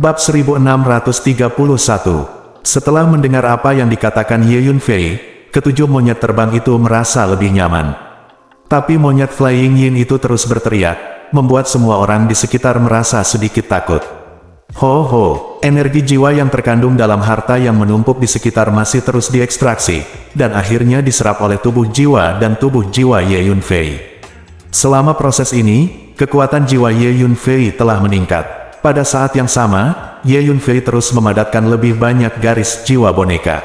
Bab 1631. Setelah mendengar apa yang dikatakan Ye Yunfei, ketujuh monyet terbang itu merasa lebih nyaman. Tapi monyet Flying Yin itu terus berteriak, membuat semua orang di sekitar merasa sedikit takut. Ho ho, energi jiwa yang terkandung dalam harta yang menumpuk di sekitar masih terus diekstraksi, dan akhirnya diserap oleh tubuh jiwa dan tubuh jiwa Ye Yunfei. Selama proses ini, kekuatan jiwa Ye Yunfei telah meningkat. Pada saat yang sama, Ye Yunfei terus memadatkan lebih banyak garis jiwa boneka.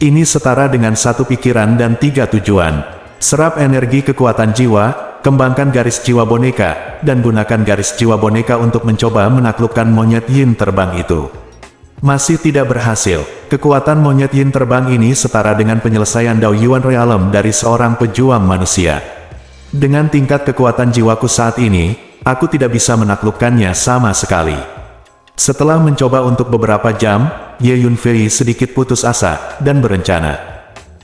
Ini setara dengan satu pikiran dan tiga tujuan. Serap energi kekuatan jiwa, kembangkan garis jiwa boneka, dan gunakan garis jiwa boneka untuk mencoba menaklukkan monyet yin terbang itu. Masih tidak berhasil. Kekuatan monyet yin terbang ini setara dengan penyelesaian Dao Yuan Realm dari seorang pejuang manusia. Dengan tingkat kekuatan jiwaku saat ini, aku tidak bisa menaklukkannya sama sekali. Setelah mencoba untuk beberapa jam, Ye Yunfei sedikit putus asa, dan berencana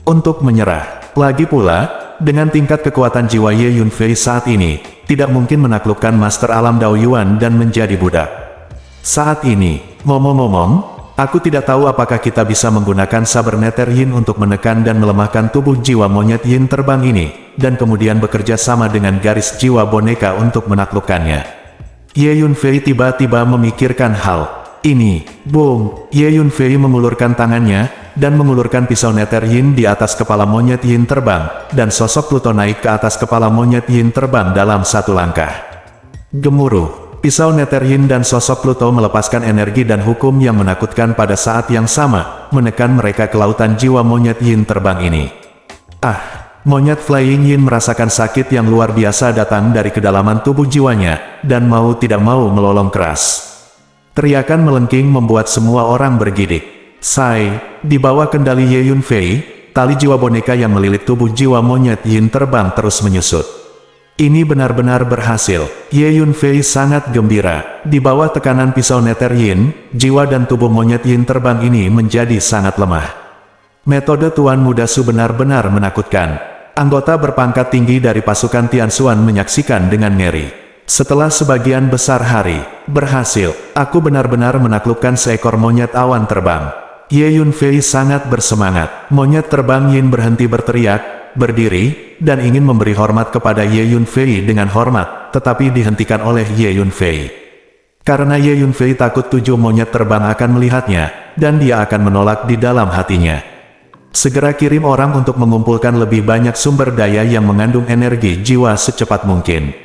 untuk menyerah. Lagi pula, dengan tingkat kekuatan jiwa Ye Yunfei saat ini, tidak mungkin menaklukkan Master Alam Dao Yuan dan menjadi budak. Saat ini, ngomong-ngomong, aku tidak tahu apakah kita bisa menggunakan saber neter yin untuk menekan dan melemahkan tubuh jiwa monyet yin terbang ini, dan kemudian bekerja sama dengan garis jiwa boneka untuk menaklukkannya. Ye Yunfei tiba-tiba memikirkan hal ini. Boom! Ye Yunfei mengulurkan tangannya, dan mengulurkan pisau neter yin di atas kepala monyet yin terbang, dan sosok Pluto naik ke atas kepala monyet yin terbang dalam satu langkah. Gemuruh! Pisau neter yin dan sosok Pluto melepaskan energi dan hukum yang menakutkan pada saat yang sama, menekan mereka ke lautan jiwa monyet yin terbang ini. Monyet Flying Yin merasakan sakit yang luar biasa datang dari kedalaman tubuh jiwanya, dan mau tidak mau melolong keras. Teriakan melengking membuat semua orang bergidik. Di bawah kendali Ye Yunfei, tali jiwa boneka yang melilit tubuh jiwa monyet yin terbang terus menyusut. Ini benar-benar berhasil. Ye Yunfei sangat gembira. Di bawah tekanan pisau neter yin, jiwa dan tubuh monyet yin terbang ini menjadi sangat lemah. Metode Tuan Muda Su benar-benar menakutkan. Anggota berpangkat tinggi dari pasukan Tianxuan menyaksikan dengan ngeri. Setelah sebagian besar hari berhasil, aku benar-benar menaklukkan seekor monyet awan terbang. Ye Yunfei sangat bersemangat. Monyet terbang yin berhenti berteriak, berdiri, dan ingin memberi hormat kepada Ye Yunfei dengan hormat, tetapi dihentikan oleh Ye Yunfei. Karena Ye Yunfei takut tujuh monyet terbang akan melihatnya, dan dia akan menolak di dalam hatinya. Segera kirim orang untuk mengumpulkan lebih banyak sumber daya yang mengandung energi jiwa secepat mungkin.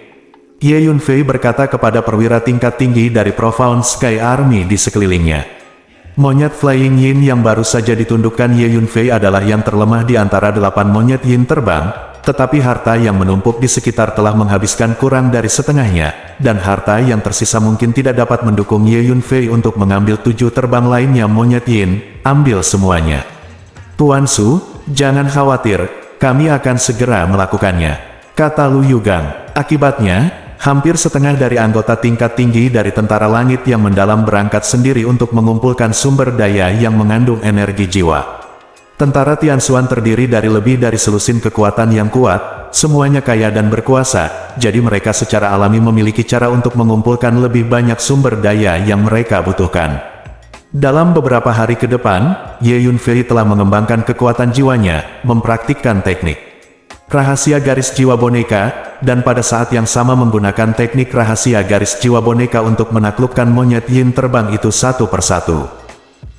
Ye Yunfei berkata kepada perwira tingkat tinggi dari Profound Sky Army di sekelilingnya. Monyet Flying Yin yang baru saja ditundukkan Ye Yunfei adalah yang terlemah di antara 8 monyet yin terbang, tetapi harta yang menumpuk di sekitar telah menghabiskan kurang dari setengahnya, dan harta yang tersisa mungkin tidak dapat mendukung Ye Yunfei untuk mengambil 7 terbang lainnya monyet yin. Ambil semuanya. Tuan Su, jangan khawatir, kami akan segera melakukannya, kata Lu Yugang. Akibatnya, hampir setengah dari anggota tingkat tinggi dari tentara langit yang mendalam berangkat sendiri untuk mengumpulkan sumber daya yang mengandung energi jiwa. Tentara Tianxuan terdiri dari lebih dari selusin kekuatan yang kuat, semuanya kaya dan berkuasa, jadi mereka secara alami memiliki cara untuk mengumpulkan lebih banyak sumber daya yang mereka butuhkan. Dalam beberapa hari ke depan, Ye Yunfei telah mengembangkan kekuatan jiwanya, mempraktikkan teknik rahasia garis jiwa boneka, dan pada saat yang sama menggunakan teknik rahasia garis jiwa boneka untuk menaklukkan monyet yin terbang itu satu persatu.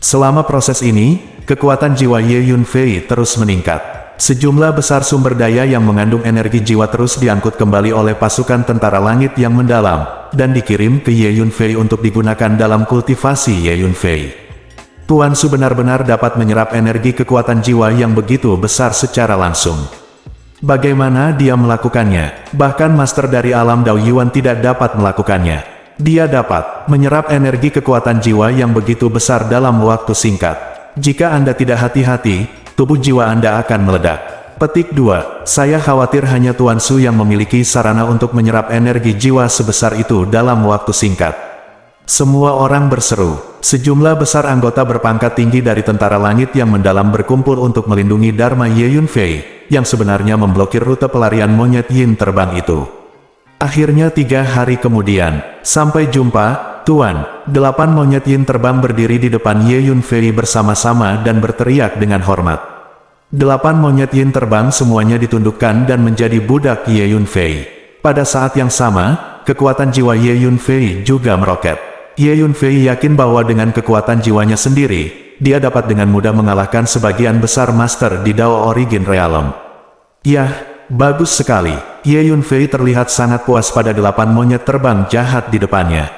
Selama proses ini, kekuatan jiwa Ye Yunfei terus meningkat. Sejumlah besar sumber daya yang mengandung energi jiwa terus diangkut kembali oleh pasukan tentara langit yang mendalam, dan dikirim ke Ye Yunfei untuk digunakan dalam kultivasi Ye Yunfei. Tuan Su benar-benar dapat menyerap energi kekuatan jiwa yang begitu besar secara langsung. Bagaimana dia melakukannya? Bahkan master dari alam Dao Yuan tidak dapat melakukannya. Dia dapat menyerap energi kekuatan jiwa yang begitu besar dalam waktu singkat. Jika Anda tidak hati-hati, tubuh jiwa Anda akan meledak. Petik 2. Saya khawatir hanya Tuan Su yang memiliki sarana untuk menyerap energi jiwa sebesar itu dalam waktu singkat. Semua orang berseru. Sejumlah besar anggota berpangkat tinggi dari tentara langit yang mendalam berkumpul untuk melindungi Dharma Ye Yunfei, yang sebenarnya memblokir rute pelarian monyet yin terbang itu. Akhirnya 3 hari kemudian, sampai jumpa, Tuan. 8 monyet yin terbang berdiri di depan Ye Yunfei bersama-sama dan berteriak dengan hormat. 8 monyet yin terbang semuanya ditundukkan dan menjadi budak Ye Yunfei. Pada saat yang sama, kekuatan jiwa Ye Yunfei juga meroket. Ye Yunfei yakin bahwa dengan kekuatan jiwanya sendiri, dia dapat dengan mudah mengalahkan sebagian besar master di Dao Origin Realm. Yah, bagus sekali. Ye Yunfei terlihat sangat puas pada 8 monyet terbang jahat di depannya.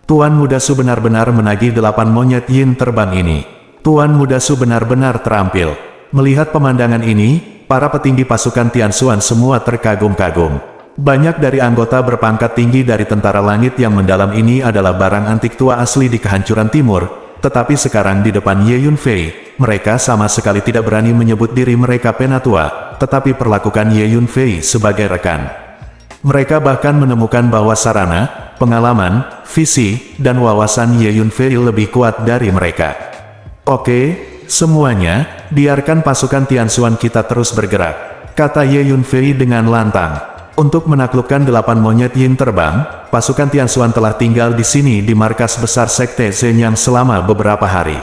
Tuan Muda Su benar-benar menagih 8 monyet yin terbang ini. Tuan Muda Su benar-benar terampil. Melihat pemandangan ini, para petinggi pasukan Tianxuan semua terkagum-kagum. Banyak dari anggota berpangkat tinggi dari tentara langit yang mendalam ini adalah barang antik tua asli di kehancuran timur, tetapi sekarang di depan Ye Yunfei, mereka sama sekali tidak berani menyebut diri mereka penatua, tetapi perlakukan Ye Yunfei sebagai rekan. Mereka bahkan menemukan bahwa sarana, pengalaman, visi, dan wawasan Ye Yunfei lebih kuat dari mereka. Oke, semuanya, biarkan pasukan Tianxuan kita terus bergerak, kata Ye Yunfei dengan lantang. Untuk menaklukkan 8 monyet yin terbang, pasukan Tianxuan telah tinggal di sini di markas besar Sekte Zenyang selama beberapa hari.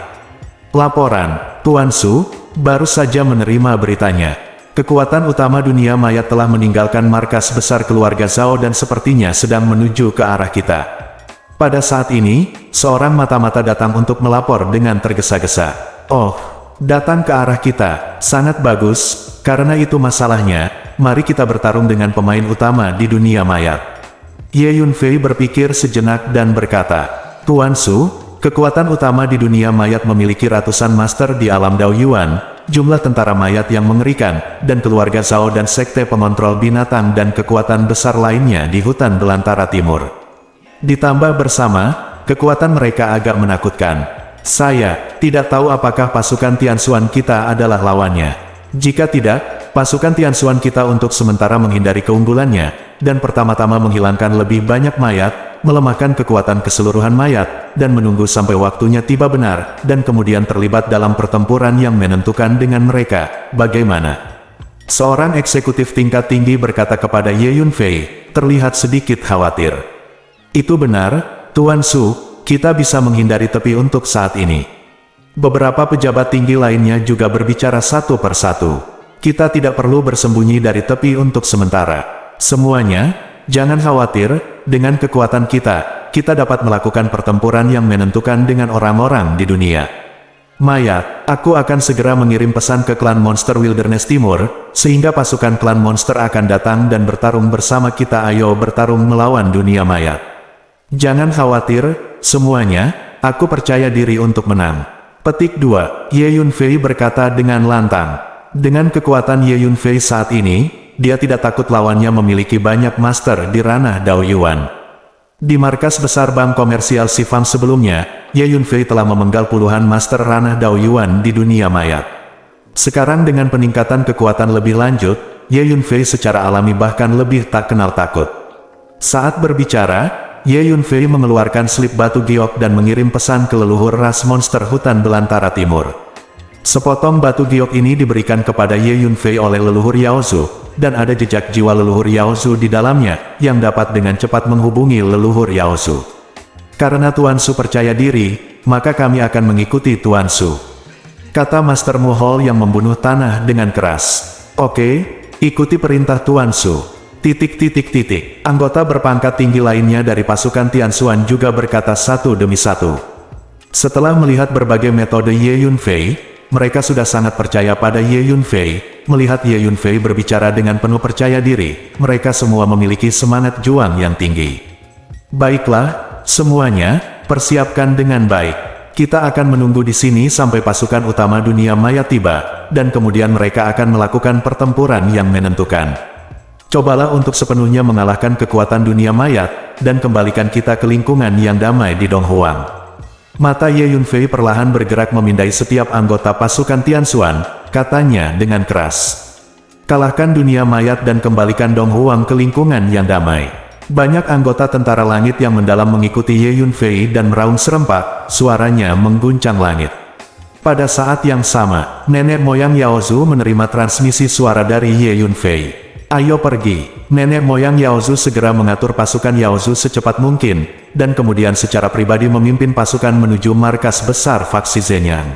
Laporan, Tuan Su, baru saja menerima beritanya. Kekuatan utama dunia mayat telah meninggalkan markas besar keluarga Zhao dan sepertinya sedang menuju ke arah kita. Pada saat ini, seorang mata-mata datang untuk melapor dengan tergesa-gesa. Oh, datang ke arah kita, sangat bagus, karena itu masalahnya, mari kita bertarung dengan pemain utama di dunia mayat. Ye Yunfei berpikir sejenak dan berkata, Tuan Su, kekuatan utama di dunia mayat memiliki ratusan master di alam Dao Yuan, jumlah tentara mayat yang mengerikan, dan keluarga Zhao dan sekte pengontrol binatang dan kekuatan besar lainnya di hutan belantara timur. Ditambah bersama, kekuatan mereka agak menakutkan. Saya tidak tahu apakah pasukan Tianxuan kita adalah lawannya. Jika tidak, pasukan Tianxuan kita untuk sementara menghindari keunggulannya, dan pertama-tama menghilangkan lebih banyak mayat, melemahkan kekuatan keseluruhan mayat, dan menunggu sampai waktunya tiba benar, dan kemudian terlibat dalam pertempuran yang menentukan dengan mereka. Bagaimana? Seorang eksekutif tingkat tinggi berkata kepada Ye Yunfei, terlihat sedikit khawatir. Itu benar, Tuan Su. Kita bisa menghindari tepi untuk saat ini. Beberapa pejabat tinggi lainnya juga berbicara satu persatu. Kita tidak perlu bersembunyi dari tepi untuk sementara. Semuanya, jangan khawatir, dengan kekuatan kita dapat melakukan pertempuran yang menentukan dengan orang-orang di dunia. Mayat, aku akan segera mengirim pesan ke klan monster Wilderness Timur, sehingga pasukan klan monster akan datang dan bertarung bersama kita. Ayo bertarung melawan dunia mayat. Jangan khawatir, semuanya, aku percaya diri untuk menang. Petik 2, Ye Yunfei berkata dengan lantang. Dengan kekuatan Ye Yunfei saat ini, dia tidak takut lawannya memiliki banyak master di ranah Dao Yuan. Di markas besar bank komersial Sifan sebelumnya, Ye Yunfei telah memenggal puluhan master ranah Dao Yuan di dunia mayat. Sekarang dengan peningkatan kekuatan lebih lanjut, Ye Yunfei secara alami bahkan lebih tak kenal takut. Saat berbicara, Ye Yunfei mengeluarkan slip batu giok dan mengirim pesan ke leluhur ras monster hutan belantara timur. Sepotong batu giok ini diberikan kepada Ye Yunfei oleh leluhur Yaozu, dan ada jejak jiwa leluhur Yaozu di dalamnya, yang dapat dengan cepat menghubungi leluhur Yaozu. Karena Tuan Su percaya diri, maka kami akan mengikuti Tuan Su, kata Master Muhol yang membunuh tanah dengan keras. Oke, ikuti perintah Tuan Su. Anggota berpangkat tinggi lainnya dari pasukan Tianxuan juga berkata satu demi satu. Setelah melihat berbagai metode Ye Yunfei, mereka sudah sangat percaya pada Ye Yunfei. Melihat Ye Yunfei berbicara dengan penuh percaya diri, mereka semua memiliki semangat juang yang tinggi. Baiklah, semuanya, persiapkan dengan baik. Kita akan menunggu di sini sampai pasukan utama dunia maya tiba, dan kemudian mereka akan melakukan pertempuran yang menentukan. Cobalah untuk sepenuhnya mengalahkan kekuatan dunia mayat, dan kembalikan kita ke lingkungan yang damai di Donghuang. Mata Ye Yunfei perlahan bergerak memindai setiap anggota pasukan Tianxuan, katanya dengan keras. Kalahkan dunia mayat dan kembalikan Donghuang ke lingkungan yang damai. Banyak anggota tentara langit yang mendalam mengikuti Ye Yunfei dan meraung serempak, suaranya mengguncang langit. Pada saat yang sama, nenek moyang Yaozu menerima transmisi suara dari Ye Yunfei. Ayo pergi. Nenek moyang Yaozu segera mengatur pasukan Yaozu secepat mungkin, dan kemudian secara pribadi memimpin pasukan menuju markas besar faksi Zenyang.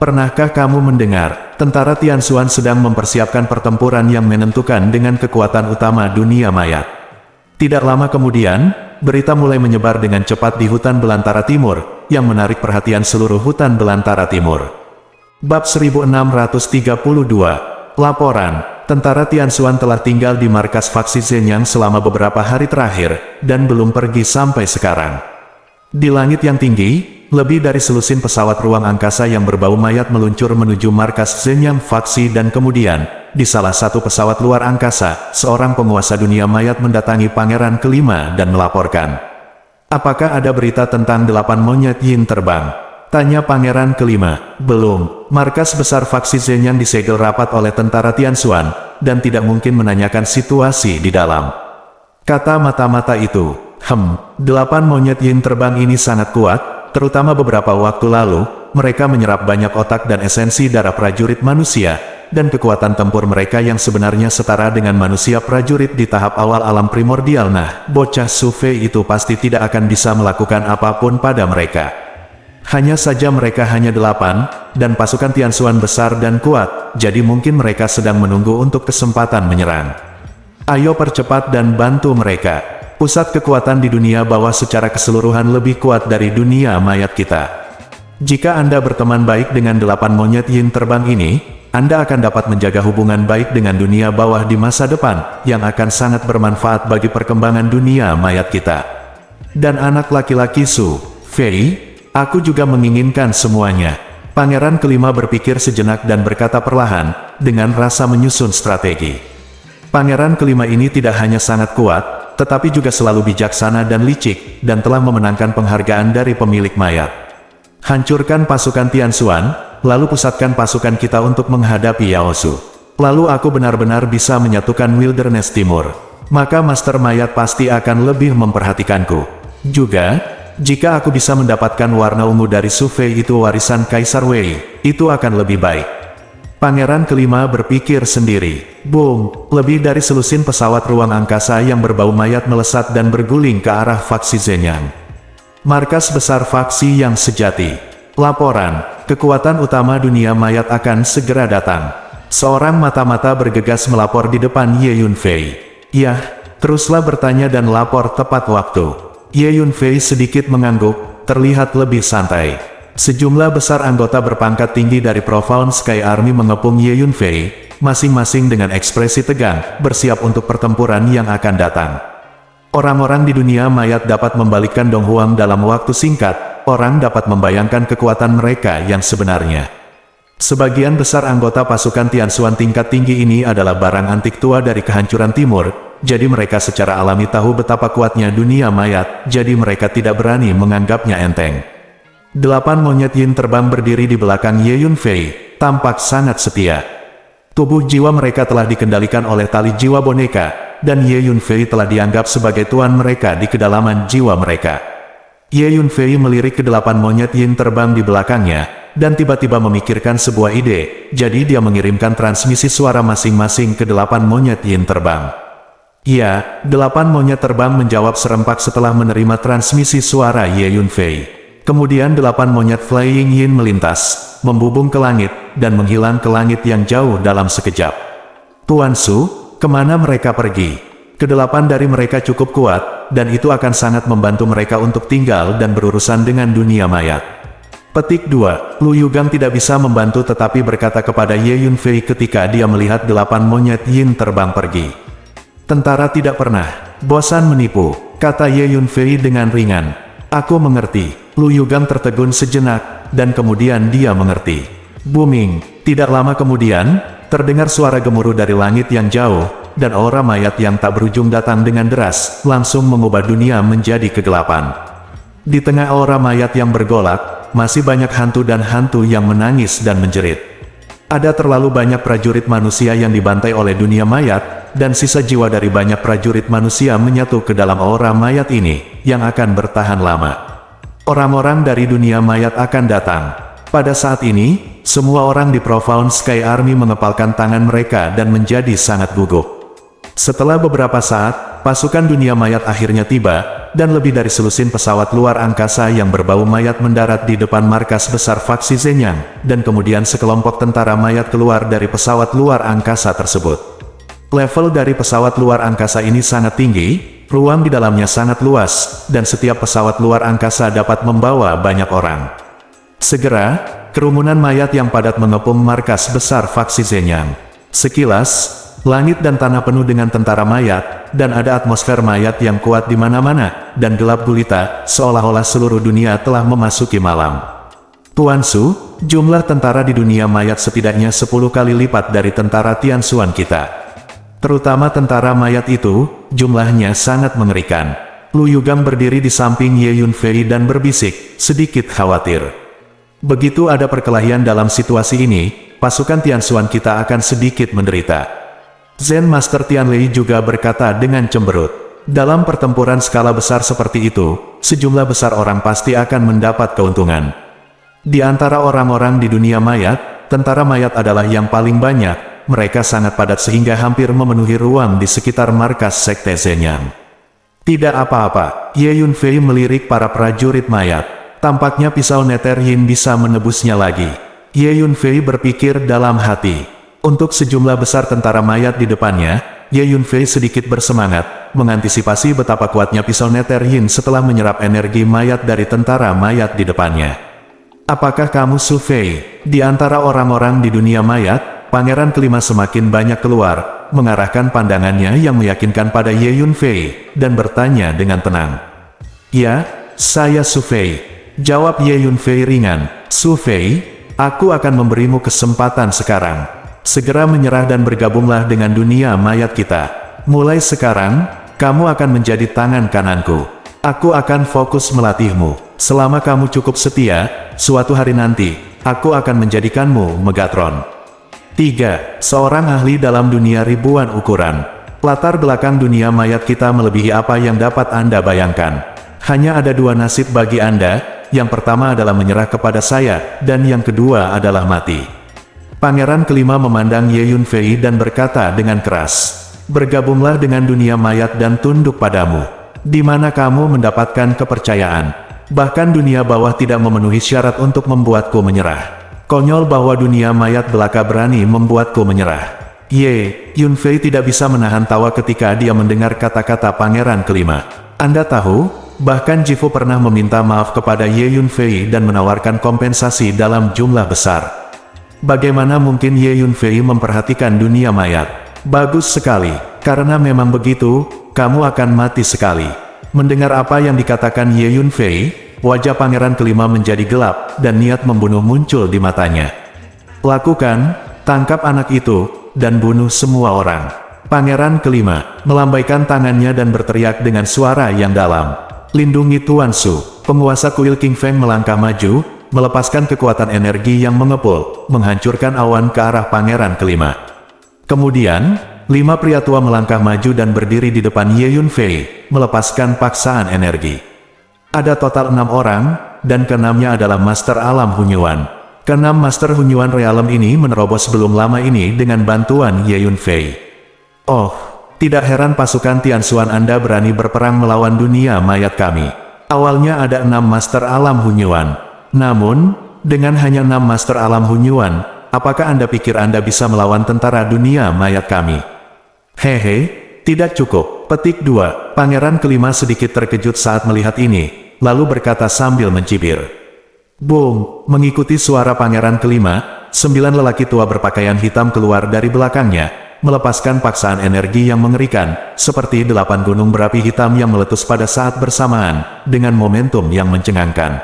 Pernahkah kamu mendengar, tentara Tianxuan sedang mempersiapkan pertempuran yang menentukan dengan kekuatan utama dunia mayat? Tidak lama kemudian, berita mulai menyebar dengan cepat di hutan belantara timur, yang menarik perhatian seluruh hutan belantara timur. Bab 1632. Laporan. Tentara Tianxuan telah tinggal di markas faksi Zenyang selama beberapa hari terakhir, dan belum pergi sampai sekarang. Di langit yang tinggi, lebih dari selusin pesawat ruang angkasa yang berbau mayat meluncur menuju markas Zenyang faksi dan kemudian, di salah satu pesawat luar angkasa, seorang penguasa dunia mayat mendatangi pangeran kelima dan melaporkan. Apakah ada berita tentang 8 monyet Yin terbang? Tanya pangeran kelima. Belum. Markas besar faksi Zenyang disegel rapat oleh tentara Tianxuan, dan tidak mungkin menanyakan situasi di dalam. Kata mata-mata itu. 8 monyet Yin terbang ini sangat kuat, terutama beberapa waktu lalu, mereka menyerap banyak otak dan esensi darah prajurit manusia, dan kekuatan tempur mereka yang sebenarnya setara dengan manusia prajurit di tahap awal alam primordial. Nah, bocah Su Fei itu pasti tidak akan bisa melakukan apapun pada mereka. Hanya saja mereka hanya 8, dan pasukan Tianxuan besar dan kuat, jadi mungkin mereka sedang menunggu untuk kesempatan menyerang. Ayo percepat dan bantu mereka. Pusat kekuatan di dunia bawah secara keseluruhan lebih kuat dari dunia mayat kita. Jika Anda berteman baik dengan 8 monyet Yin terbang ini, Anda akan dapat menjaga hubungan baik dengan dunia bawah di masa depan, yang akan sangat bermanfaat bagi perkembangan dunia mayat kita. Dan anak laki-laki Su Fei, aku juga menginginkan semuanya. Pangeran kelima berpikir sejenak dan berkata perlahan, dengan rasa menyusun strategi. Pangeran kelima ini tidak hanya sangat kuat, tetapi juga selalu bijaksana dan licik, dan telah memenangkan penghargaan dari pemilik mayat. Hancurkan pasukan Tianxuan, lalu pusatkan pasukan kita untuk menghadapi Yaozu. Lalu aku benar-benar bisa menyatukan Wilderness Timur. Maka Master Mayat pasti akan lebih memperhatikanku. Juga, jika aku bisa mendapatkan warna ungu dari Su Fei itu warisan Kaisar Wei, itu akan lebih baik. Pangeran kelima berpikir sendiri. Boom! Lebih dari selusin pesawat ruang angkasa yang berbau mayat melesat dan berguling ke arah faksi Zenyang. Markas besar faksi yang sejati. Laporan. Kekuatan utama dunia mayat akan segera datang. Seorang mata-mata bergegas melapor di depan Ye Yunfei. Yah, teruslah bertanya dan lapor tepat waktu. Ye Yunfei sedikit mengangguk, terlihat lebih santai. Sejumlah besar anggota berpangkat tinggi dari Profound Sky Army mengepung Ye Yunfei, masing-masing dengan ekspresi tegang, bersiap untuk pertempuran yang akan datang. Orang-orang di dunia mayat dapat membalikkan Dong Huang dalam waktu singkat, orang dapat membayangkan kekuatan mereka yang sebenarnya. Sebagian besar anggota pasukan Tianxuan tingkat tinggi ini adalah barang antik tua dari kehancuran timur, jadi mereka secara alami tahu betapa kuatnya dunia mayat, jadi mereka tidak berani menganggapnya enteng. 8 monyet Yin terbang berdiri di belakang Ye Yunfei, tampak sangat setia. Tubuh jiwa mereka telah dikendalikan oleh tali jiwa boneka, dan Ye Yunfei telah dianggap sebagai tuan mereka di kedalaman jiwa mereka. Ye Yunfei melirik ke 8 monyet Yin terbang di belakangnya, dan tiba-tiba memikirkan sebuah ide, jadi dia mengirimkan transmisi suara masing-masing ke 8 monyet Yin terbang. Ya, 8 monyet terbang menjawab serempak setelah menerima transmisi suara Ye Yunfei. Kemudian 8 monyet Flying Yin melintas, membubung ke langit, dan menghilang ke langit yang jauh dalam sekejap. Tuan Su, kemana mereka pergi? Ke-8 dari mereka cukup kuat, dan itu akan sangat membantu mereka untuk tinggal dan berurusan dengan dunia mayat. Petik 2. Lu Yugang tidak bisa membantu tetapi berkata kepada Ye Yunfei ketika dia melihat 8 monyet Yin terbang pergi. Tentara tidak pernah bosan menipu, kata Ye Yunfei dengan ringan. Aku mengerti. Lu Yugang tertegun sejenak, dan kemudian dia mengerti. Booming. Tidak lama kemudian, terdengar suara gemuruh dari langit yang jauh, dan aura mayat yang tak berujung datang dengan deras, langsung mengubah dunia menjadi kegelapan. Di tengah aura mayat yang bergolak, masih banyak hantu dan hantu yang menangis dan menjerit. Ada terlalu banyak prajurit manusia yang dibantai oleh dunia mayat, dan sisa jiwa dari banyak prajurit manusia menyatu ke dalam aura mayat ini, yang akan bertahan lama. Orang-orang dari dunia mayat akan datang. Pada saat ini, semua orang di Profound Sky Army mengepalkan tangan mereka dan menjadi sangat gugup. Setelah beberapa saat, pasukan dunia mayat akhirnya tiba, dan lebih dari selusin pesawat luar angkasa yang berbau mayat mendarat di depan markas besar faksi Zenyang, dan kemudian sekelompok tentara mayat keluar dari pesawat luar angkasa tersebut. Level dari pesawat luar angkasa ini sangat tinggi, ruang di dalamnya sangat luas, dan setiap pesawat luar angkasa dapat membawa banyak orang. Segera, kerumunan mayat yang padat mengepung markas besar faksi Zenyang. Sekilas, langit dan tanah penuh dengan tentara mayat, dan ada atmosfer mayat yang kuat di mana-mana, dan gelap gulita, seolah-olah seluruh dunia telah memasuki malam. Tuan Su, jumlah tentara di dunia mayat setidaknya 10 kali lipat dari tentara Tianxuan kita. Terutama tentara mayat itu, jumlahnya sangat mengerikan. Lu Yugang berdiri di samping Ye Yunfei dan berbisik, sedikit khawatir. Begitu ada perkelahian dalam situasi ini, pasukan Tianxuan kita akan sedikit menderita. Zen Master Tianlei juga berkata dengan cemberut. Dalam pertempuran skala besar seperti itu, sejumlah besar orang pasti akan mendapat keuntungan. Di antara orang-orang di dunia mayat, tentara mayat adalah yang paling banyak. Mereka sangat padat sehingga hampir memenuhi ruang di sekitar markas Sekte Zenyang. Tidak apa-apa, Ye Yunfei melirik para prajurit mayat. Tampaknya pisau Nether Yin bisa menebusnya lagi. Ye Yunfei berpikir dalam hati. Untuk sejumlah besar tentara mayat di depannya, Ye Yunfei sedikit bersemangat, mengantisipasi betapa kuatnya pisau Nether Yin setelah menyerap energi mayat dari tentara mayat di depannya. Apakah kamu Su Fei? Di antara orang-orang di dunia mayat, Pangeran kelima semakin banyak keluar, mengarahkan pandangannya yang meyakinkan pada Ye Yunfei, dan bertanya dengan tenang. Ya, saya Su Fei. Jawab Ye Yunfei ringan. Su Fei, aku akan memberimu kesempatan sekarang. Segera menyerah dan bergabunglah dengan dunia mayat kita. Mulai sekarang, kamu akan menjadi tangan kananku. Aku akan fokus melatihmu. Selama kamu cukup setia, suatu hari nanti, aku akan menjadikanmu Megatron. 3. Seorang ahli dalam dunia ribuan ukuran. Latar belakang dunia mayat kita melebihi apa yang dapat Anda bayangkan. Hanya ada dua nasib bagi Anda, yang pertama adalah menyerah kepada saya, dan yang kedua adalah mati. Pangeran kelima memandang Ye Yunfei dan berkata dengan keras, bergabunglah dengan dunia mayat dan tunduk padamu. Di mana kamu mendapatkan kepercayaan? Bahkan dunia bawah tidak memenuhi syarat untuk membuatku menyerah. Konyol bahwa dunia mayat belaka berani membuatku menyerah. Ye Yunfei tidak bisa menahan tawa ketika dia mendengar kata-kata pangeran kelima. Anda tahu, bahkan Jifu pernah meminta maaf kepada Ye Yunfei dan menawarkan kompensasi dalam jumlah besar. Bagaimana mungkin Ye Yunfei memperhatikan dunia mayat? Bagus sekali, karena memang begitu, kamu akan mati sekali. Mendengar apa yang dikatakan Ye Yunfei, wajah pangeran kelima menjadi gelap, dan niat membunuh muncul di matanya. Lakukan, tangkap anak itu, dan bunuh semua orang. Pangeran kelima, melambaikan tangannya dan berteriak dengan suara yang dalam. Lindungi Tuan Su. Penguasa kuil King Feng melangkah maju, melepaskan kekuatan energi yang mengepul, menghancurkan awan ke arah pangeran kelima. Kemudian, 5 pria tua melangkah maju dan berdiri di depan Ye Yunfei, melepaskan paksaan energi. Ada total 6 orang, dan keenamnya adalah Master Alam Hunyuan. Keenam Master Hunyuan Realem ini menerobos belum lama ini dengan bantuan Ye Yunfei. Oh, tidak heran pasukan Tianxuan Anda berani berperang melawan dunia mayat kami. Awalnya ada 6 Master Alam Hunyuan. Namun, dengan hanya 6 Master Alam Hunyuan, apakah Anda pikir Anda bisa melawan tentara dunia mayat kami? Hehe, tidak cukup. Petik 2. Pangeran kelima sedikit terkejut saat melihat ini. Lalu berkata sambil mencibir. Boom! Mengikuti suara pangeran kelima, 9 lelaki tua berpakaian hitam keluar dari belakangnya, melepaskan paksaan energi yang mengerikan, seperti 8 gunung berapi hitam yang meletus pada saat bersamaan, dengan momentum yang mencengangkan.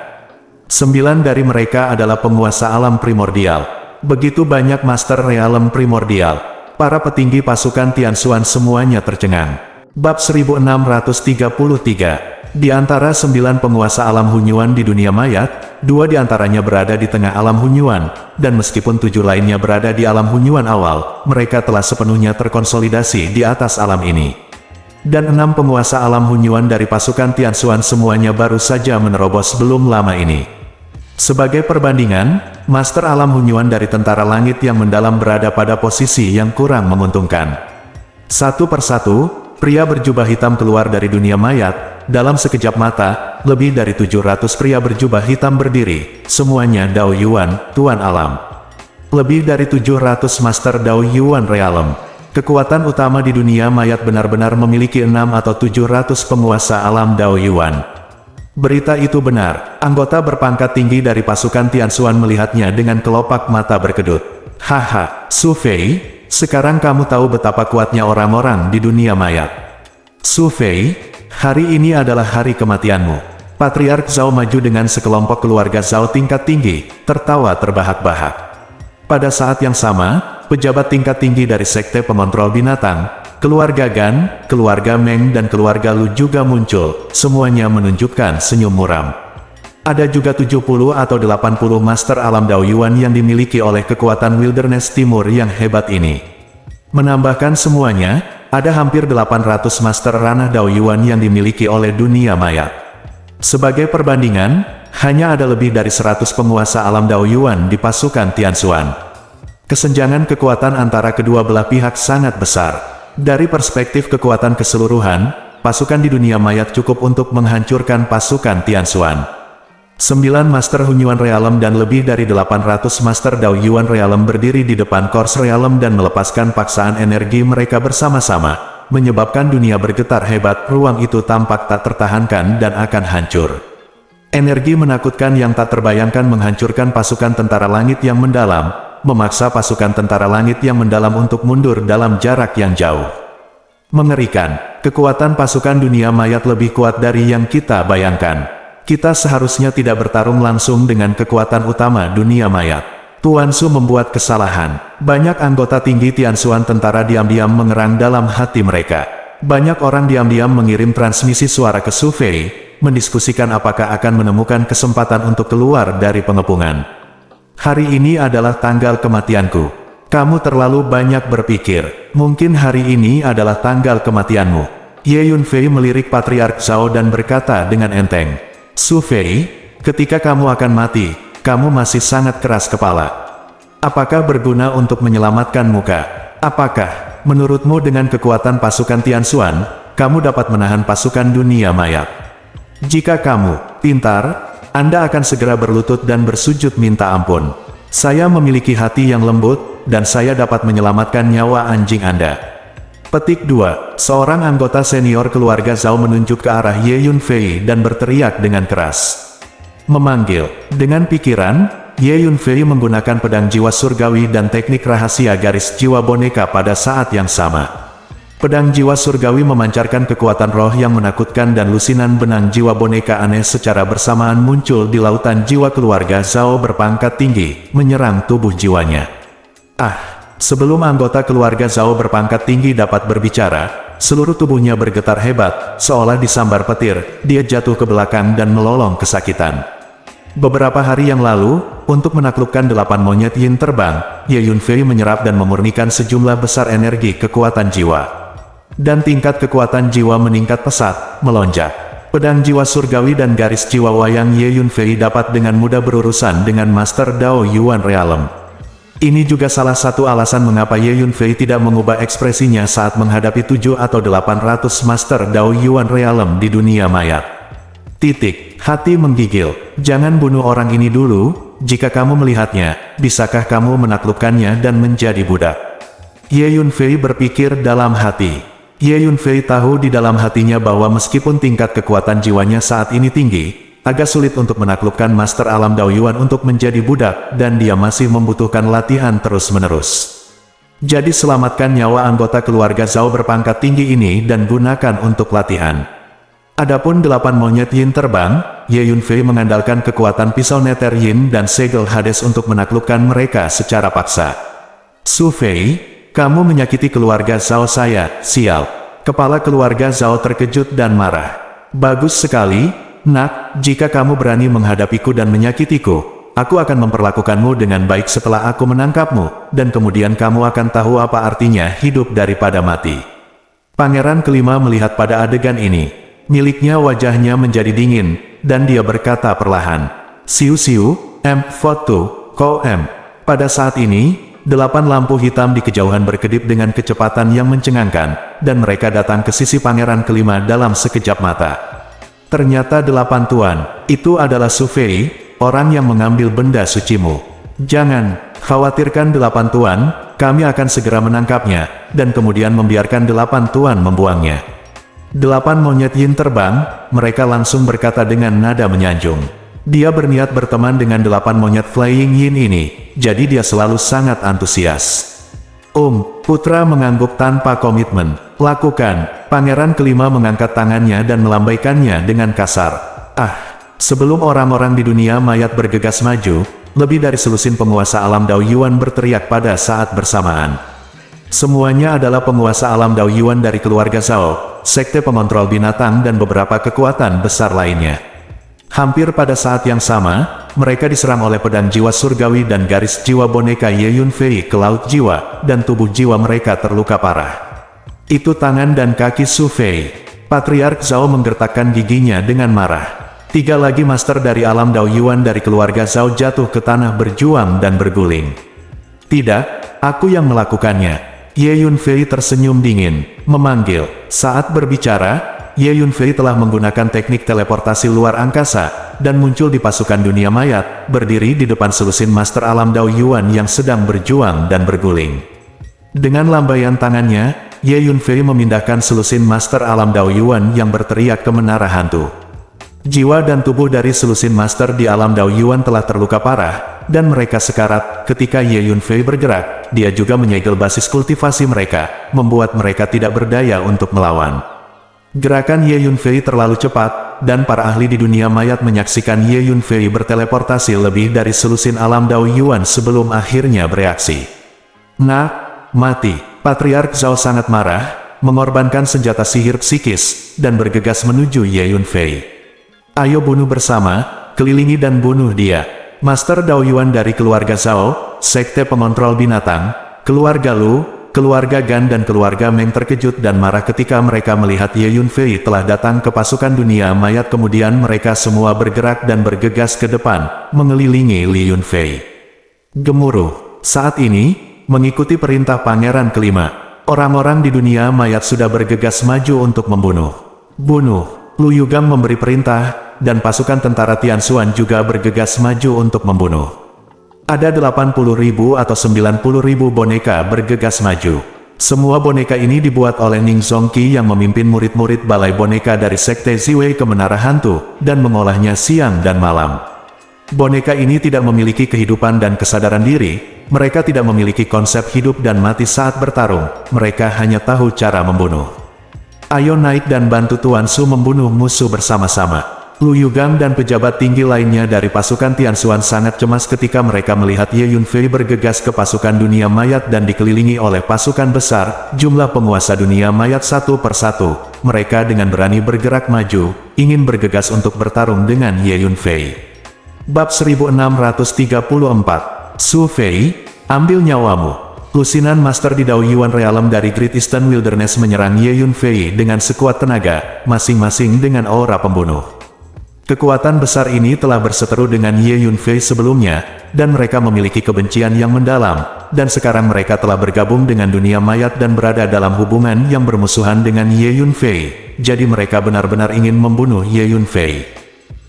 9 dari mereka adalah penguasa alam primordial. Begitu banyak Master Realem primordial. Para petinggi pasukan Tianxuan semuanya tercengang. Bab 1633. Di antara 9 penguasa alam Hunyuan di dunia mayat, 2 di antaranya berada di tengah alam Hunyuan, dan meskipun 7 lainnya berada di alam Hunyuan awal, mereka telah sepenuhnya terkonsolidasi di atas alam ini. Dan 6 penguasa alam Hunyuan dari pasukan Tianxuan semuanya baru saja menerobos belum lama ini. Sebagai perbandingan, Master Alam Hunyuan dari tentara langit yang mendalam berada pada posisi yang kurang menguntungkan. Satu persatu, pria berjubah hitam keluar dari dunia mayat. Dalam sekejap mata, lebih dari 700 pria berjubah hitam berdiri, semuanya Dao Yuan, Tuan Alam. Lebih dari 700 Master Dao Yuan Realm. Kekuatan utama di dunia mayat benar-benar memiliki 6 atau 700 penguasa alam Dao Yuan. Berita itu benar. Anggota berpangkat tinggi dari pasukan Tianxuan melihatnya dengan kelopak mata berkedut. Haha, Su Fei, sekarang kamu tahu betapa kuatnya orang-orang di dunia mayat. Su Fei, hari ini adalah hari kematianmu. Patriark Zhao maju dengan sekelompok keluarga Zhao tingkat tinggi, tertawa terbahak-bahak. Pada saat yang sama, pejabat tingkat tinggi dari Sekte Pengontrol Binatang, keluarga Gan, keluarga Meng dan keluarga Lu juga muncul, semuanya menunjukkan senyum muram. Ada juga 70 atau 80 Master Alam Dao Yuan yang dimiliki oleh kekuatan Wilderness Timur yang hebat ini. Menambahkan semuanya, ada hampir 800 Master Ranah Dao Yuan yang dimiliki oleh dunia mayat. Sebagai perbandingan, hanya ada lebih dari 100 penguasa alam Dao Yuan di pasukan Tianxuan. Kesenjangan kekuatan antara kedua belah pihak sangat besar. Dari perspektif kekuatan keseluruhan, pasukan di dunia mayat cukup untuk menghancurkan pasukan Tianxuan. 9 Master Hunyuan Realm dan lebih dari 800 Master Dao Yuan Realm berdiri di depan Kors Realm dan melepaskan paksaan energi mereka bersama-sama, menyebabkan dunia bergetar hebat. Ruang itu tampak tak tertahankan dan akan hancur. Energi menakutkan yang tak terbayangkan menghancurkan pasukan tentara langit yang mendalam, memaksa pasukan tentara langit yang mendalam untuk mundur dalam jarak yang jauh. Mengerikan, kekuatan pasukan dunia mayat lebih kuat dari yang kita bayangkan. Kita seharusnya tidak bertarung langsung dengan kekuatan utama dunia mayat. Tuan Su membuat kesalahan. Banyak anggota tinggi Tianxuan tentara diam-diam mengerang dalam hati mereka. Banyak orang diam-diam mengirim transmisi suara ke Su Fei, mendiskusikan apakah akan menemukan kesempatan untuk keluar dari pengepungan. Hari ini adalah tanggal kematianku. Kamu terlalu banyak berpikir. Mungkin hari ini adalah tanggal kematianmu. Ye Yunfei melirik Patriark Zhao dan berkata dengan enteng. Su Fei, ketika kamu akan mati, kamu masih sangat keras kepala. Apakah berguna untuk menyelamatkan muka? Apakah, menurutmu dengan kekuatan pasukan Tianxuan, kamu dapat menahan pasukan dunia mayat? Jika kamu pintar, Anda akan segera berlutut dan bersujud minta ampun. Saya memiliki hati yang lembut, dan saya dapat menyelamatkan nyawa anjing Anda. Petik 2. Seorang anggota senior keluarga Zhao menunjuk ke arah Ye Yunfei dan berteriak dengan keras. Memanggil. Dengan pikiran, Ye Yunfei menggunakan pedang jiwa surgawi dan teknik rahasia garis jiwa boneka pada saat yang sama. Pedang jiwa surgawi memancarkan kekuatan roh yang menakutkan dan lusinan benang jiwa boneka aneh secara bersamaan muncul di lautan jiwa keluarga Zhao berpangkat tinggi, menyerang tubuh jiwanya. Sebelum anggota keluarga Zhao berpangkat tinggi dapat berbicara, seluruh tubuhnya bergetar hebat, seolah disambar petir. Dia jatuh ke belakang dan melolong kesakitan. Beberapa hari yang lalu, untuk menaklukkan 8 monyet yin terbang, Ye Yunfei menyerap dan memurnikan sejumlah besar energi kekuatan jiwa. Dan tingkat kekuatan jiwa meningkat pesat, melonjak. Pedang jiwa surgawi dan garis jiwa wayang Ye Yunfei dapat dengan mudah berurusan dengan Master Dao Yuan Realm. Ini juga salah satu alasan mengapa Ye Yunfei tidak mengubah ekspresinya saat menghadapi 7 atau 800 Master Dao Yuan Realm di dunia mayat. Hati menggigil. Jangan bunuh orang ini dulu. Jika kamu melihatnya, bisakah kamu menaklukkannya dan menjadi budak? Ye Yunfei berpikir dalam hati. Ye Yunfei tahu di dalam hatinya bahwa meskipun tingkat kekuatan jiwanya saat ini tinggi, agak sulit untuk menaklukkan Master Alam Dao Yuan untuk menjadi budak, dan dia masih membutuhkan latihan terus-menerus. Jadi selamatkan nyawa anggota keluarga Zhao berpangkat tinggi ini dan gunakan untuk latihan. Adapun 8 monyet yin terbang, Ye Yunfei mengandalkan kekuatan pisau neter yin dan segel Hades untuk menaklukkan mereka secara paksa. Su Fei, kamu menyakiti keluarga Zhao saya, sial. Kepala keluarga Zhao terkejut dan marah. Bagus sekali, nak, jika kamu berani menghadapiku dan menyakitiku, aku akan memperlakukanmu dengan baik setelah aku menangkapmu, dan kemudian kamu akan tahu apa artinya hidup daripada mati. Pangeran kelima melihat pada adegan ini. Miliknya wajahnya menjadi dingin, dan dia berkata perlahan, Siu, Fotu, Ko M. Pada saat ini, 8 lampu hitam di kejauhan berkedip dengan kecepatan yang mencengangkan, dan mereka datang ke sisi pangeran kelima dalam sekejap mata. Ternyata 8 tuan, itu adalah Su Fei, orang yang mengambil benda sucimu. Jangan khawatirkan 8 tuan, kami akan segera menangkapnya, dan kemudian membiarkan 8 tuan membuangnya. 8 monyet yin terbang, mereka langsung berkata dengan nada menyanjung. Dia berniat berteman dengan 8 monyet flying yin ini, jadi dia selalu sangat antusias. Putra mengangguk tanpa komitmen. Lakukan. Pangeran kelima mengangkat tangannya dan melambaikannya dengan kasar. Sebelum orang-orang di dunia mayat bergegas maju, lebih dari selusin penguasa alam Dao Yuan berteriak pada saat bersamaan. Semuanya adalah penguasa alam Dao Yuan dari keluarga Zhao, sekte pengontrol binatang dan beberapa kekuatan besar lainnya. Hampir pada saat yang sama, mereka diserang oleh pedang jiwa surgawi dan garis jiwa boneka Ye Yunfei ke laut jiwa, dan tubuh jiwa mereka terluka parah. Itu tangan dan kaki Su Fei. Patriark Zhao menggertakkan giginya dengan marah. 3 lagi master dari alam Dao Yuan dari keluarga Zhao jatuh ke tanah berjuang dan berguling. Tidak, aku yang melakukannya. Ye Yunfei tersenyum dingin, memanggil. Saat berbicara, Ye Yunfei telah menggunakan teknik teleportasi luar angkasa, dan muncul di pasukan dunia mayat, berdiri di depan selusin master alam Dao Yuan yang sedang berjuang dan berguling. Dengan lambaian tangannya, Ye Yunfei memindahkan selusin master alam Dao Yuan yang berteriak ke menara hantu. Jiwa dan tubuh dari selusin master di alam Dao Yuan telah terluka parah, dan mereka sekarat. Ketika Ye Yunfei bergerak, dia juga menyegel basis kultivasi mereka, membuat mereka tidak berdaya untuk melawan. Gerakan Ye Yunfei terlalu cepat, dan para ahli di dunia mayat menyaksikan Ye Yunfei berteleportasi lebih dari selusin alam Dao Yuan sebelum akhirnya bereaksi. Mati. Patriark Zhao sangat marah, mengorbankan senjata sihir psikis, dan bergegas menuju Ye Yunfei. Ayo bunuh bersama, kelilingi dan bunuh dia. Master Dao Yuan dari keluarga Zhao, sekte pengontrol binatang, keluarga Lu, keluarga Gan dan keluarga Meng terkejut dan marah ketika mereka melihat Ye Yunfei telah datang ke pasukan dunia mayat. Kemudian mereka semua bergerak dan bergegas ke depan, mengelilingi Li Yunfei. Gemuruh. Saat ini, mengikuti perintah pangeran kelima, orang-orang di dunia mayat sudah bergegas maju untuk membunuh. Bunuh. Lu Yugang memberi perintah, dan pasukan tentara Tianxuan juga bergegas maju untuk membunuh. Ada 80.000 atau 90.000 boneka bergegas maju. Semua boneka ini dibuat oleh Ning Zongqi yang memimpin murid-murid balai boneka dari sekte Ziwei ke menara hantu, dan mengolahnya siang dan malam. Boneka ini tidak memiliki kehidupan dan kesadaran diri, mereka tidak memiliki konsep hidup dan mati saat bertarung, mereka hanya tahu cara membunuh. Ayo naik dan bantu Tuan Su membunuh musuh bersama-sama. Lu Yugang dan pejabat tinggi lainnya dari pasukan Tianxuan sangat cemas ketika mereka melihat Ye Yunfei bergegas ke pasukan dunia mayat dan dikelilingi oleh pasukan besar, jumlah penguasa dunia mayat satu persatu. Mereka dengan berani bergerak maju, ingin bergegas untuk bertarung dengan Ye Yunfei. Bab 1634. Su Fei, ambil nyawamu. Lusinan Master di Dao Yuan Realm dari Great Eastern Wilderness menyerang Ye Yunfei dengan sekuat tenaga, masing-masing dengan aura pembunuh. Kekuatan besar ini telah berseteru dengan Ye Yunfei sebelumnya, dan mereka memiliki kebencian yang mendalam, dan sekarang mereka telah bergabung dengan dunia mayat dan berada dalam hubungan yang bermusuhan dengan Ye Yunfei, jadi mereka benar-benar ingin membunuh Ye Yunfei.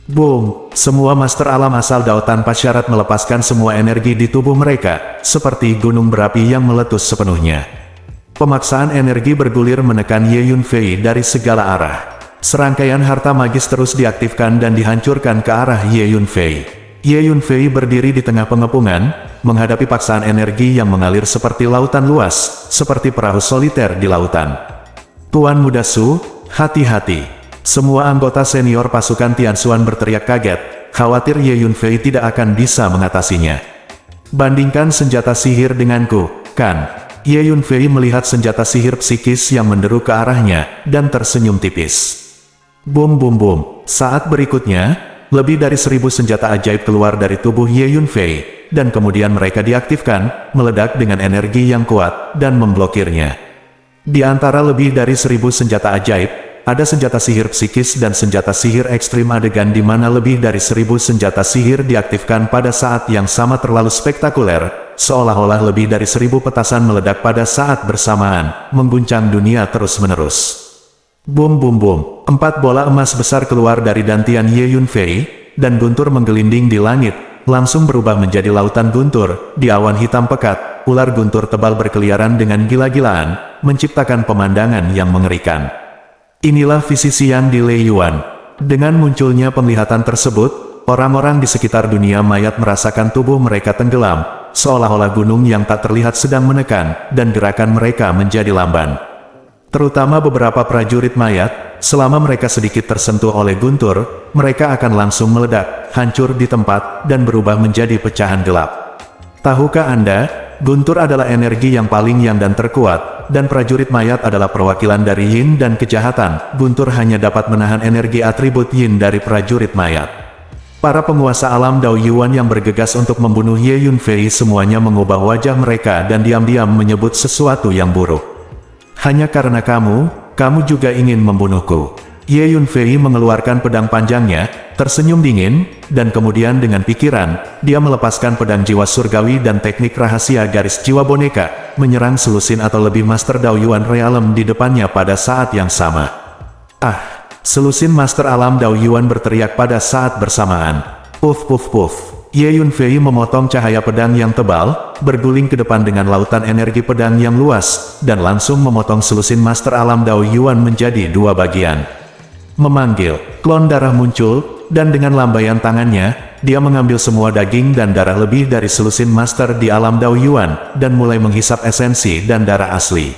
Boom! Semua master alam asal Dao tanpa syarat melepaskan semua energi di tubuh mereka, seperti gunung berapi yang meletus sepenuhnya. Pemaksaan energi bergulir menekan Ye Yunfei dari segala arah. Serangkaian harta magis terus diaktifkan dan dihancurkan ke arah Ye Yunfei. Ye Yunfei berdiri di tengah pengepungan, menghadapi paksaan energi yang mengalir seperti lautan luas, seperti perahu soliter di lautan. Tuan Muda Su, hati-hati! Semua anggota senior pasukan Tianxuan berteriak kaget, khawatir Ye Yunfei tidak akan bisa mengatasinya. Bandingkan senjata sihir denganku, kan? Ye Yunfei melihat senjata sihir psikis yang menderu ke arahnya, dan tersenyum tipis. Bum bum bum. Saat berikutnya, lebih dari 1000 senjata ajaib keluar dari tubuh Ye Yunfei, dan kemudian mereka diaktifkan, meledak dengan energi yang kuat, dan memblokirnya. Di antara lebih dari 1000 senjata ajaib, ada senjata sihir psikis dan senjata sihir ekstrim. Adegan di mana lebih dari 1000 senjata sihir diaktifkan pada saat yang sama terlalu spektakuler, seolah-olah lebih dari 1000 petasan meledak pada saat bersamaan, mengguncang dunia terus-menerus. Bum bum bum, 4 bola emas besar keluar dari dantian Ye Yunfei, dan guntur menggelinding di langit, langsung berubah menjadi lautan guntur. Di awan hitam pekat, ular guntur tebal berkeliaran dengan gila-gilaan, menciptakan pemandangan yang mengerikan. Inilah visi Xian di Lei Yuan. Dengan munculnya penglihatan tersebut, orang-orang di sekitar dunia mayat merasakan tubuh mereka tenggelam, seolah-olah gunung yang tak terlihat sedang menekan, dan gerakan mereka menjadi lamban. Terutama beberapa prajurit mayat, selama mereka sedikit tersentuh oleh guntur, mereka akan langsung meledak, hancur di tempat, dan berubah menjadi pecahan gelap. Tahukah Anda, guntur adalah energi yang paling yang dan terkuat, dan prajurit mayat adalah perwakilan dari yin dan kejahatan. Guntur hanya dapat menahan energi atribut yin dari prajurit mayat. Para penguasa alam Dao Yuan yang bergegas untuk membunuh Ye Yunfei semuanya mengubah wajah mereka dan diam-diam menyebut sesuatu yang buruk. Hanya karena kamu juga ingin membunuhku. Ye Yunfei mengeluarkan pedang panjangnya, tersenyum dingin, dan kemudian dengan pikiran, dia melepaskan pedang jiwa surgawi dan teknik rahasia garis jiwa boneka, menyerang selusin atau lebih Master Dao Yuan Realm di depannya pada saat yang sama. Ah! Selusin Master Alam Dao Yuan berteriak pada saat bersamaan. Puff puff puff. Ye Yunfei memotong cahaya pedang yang tebal, berguling ke depan dengan lautan energi pedang yang luas, dan langsung memotong selusin Master Alam Dao Yuan menjadi 2 bagian. Memanggil, klon darah muncul, dan dengan lambaian tangannya, dia mengambil semua daging dan darah lebih dari selusin Master di Alam Dao Yuan, dan mulai menghisap esensi dan darah asli.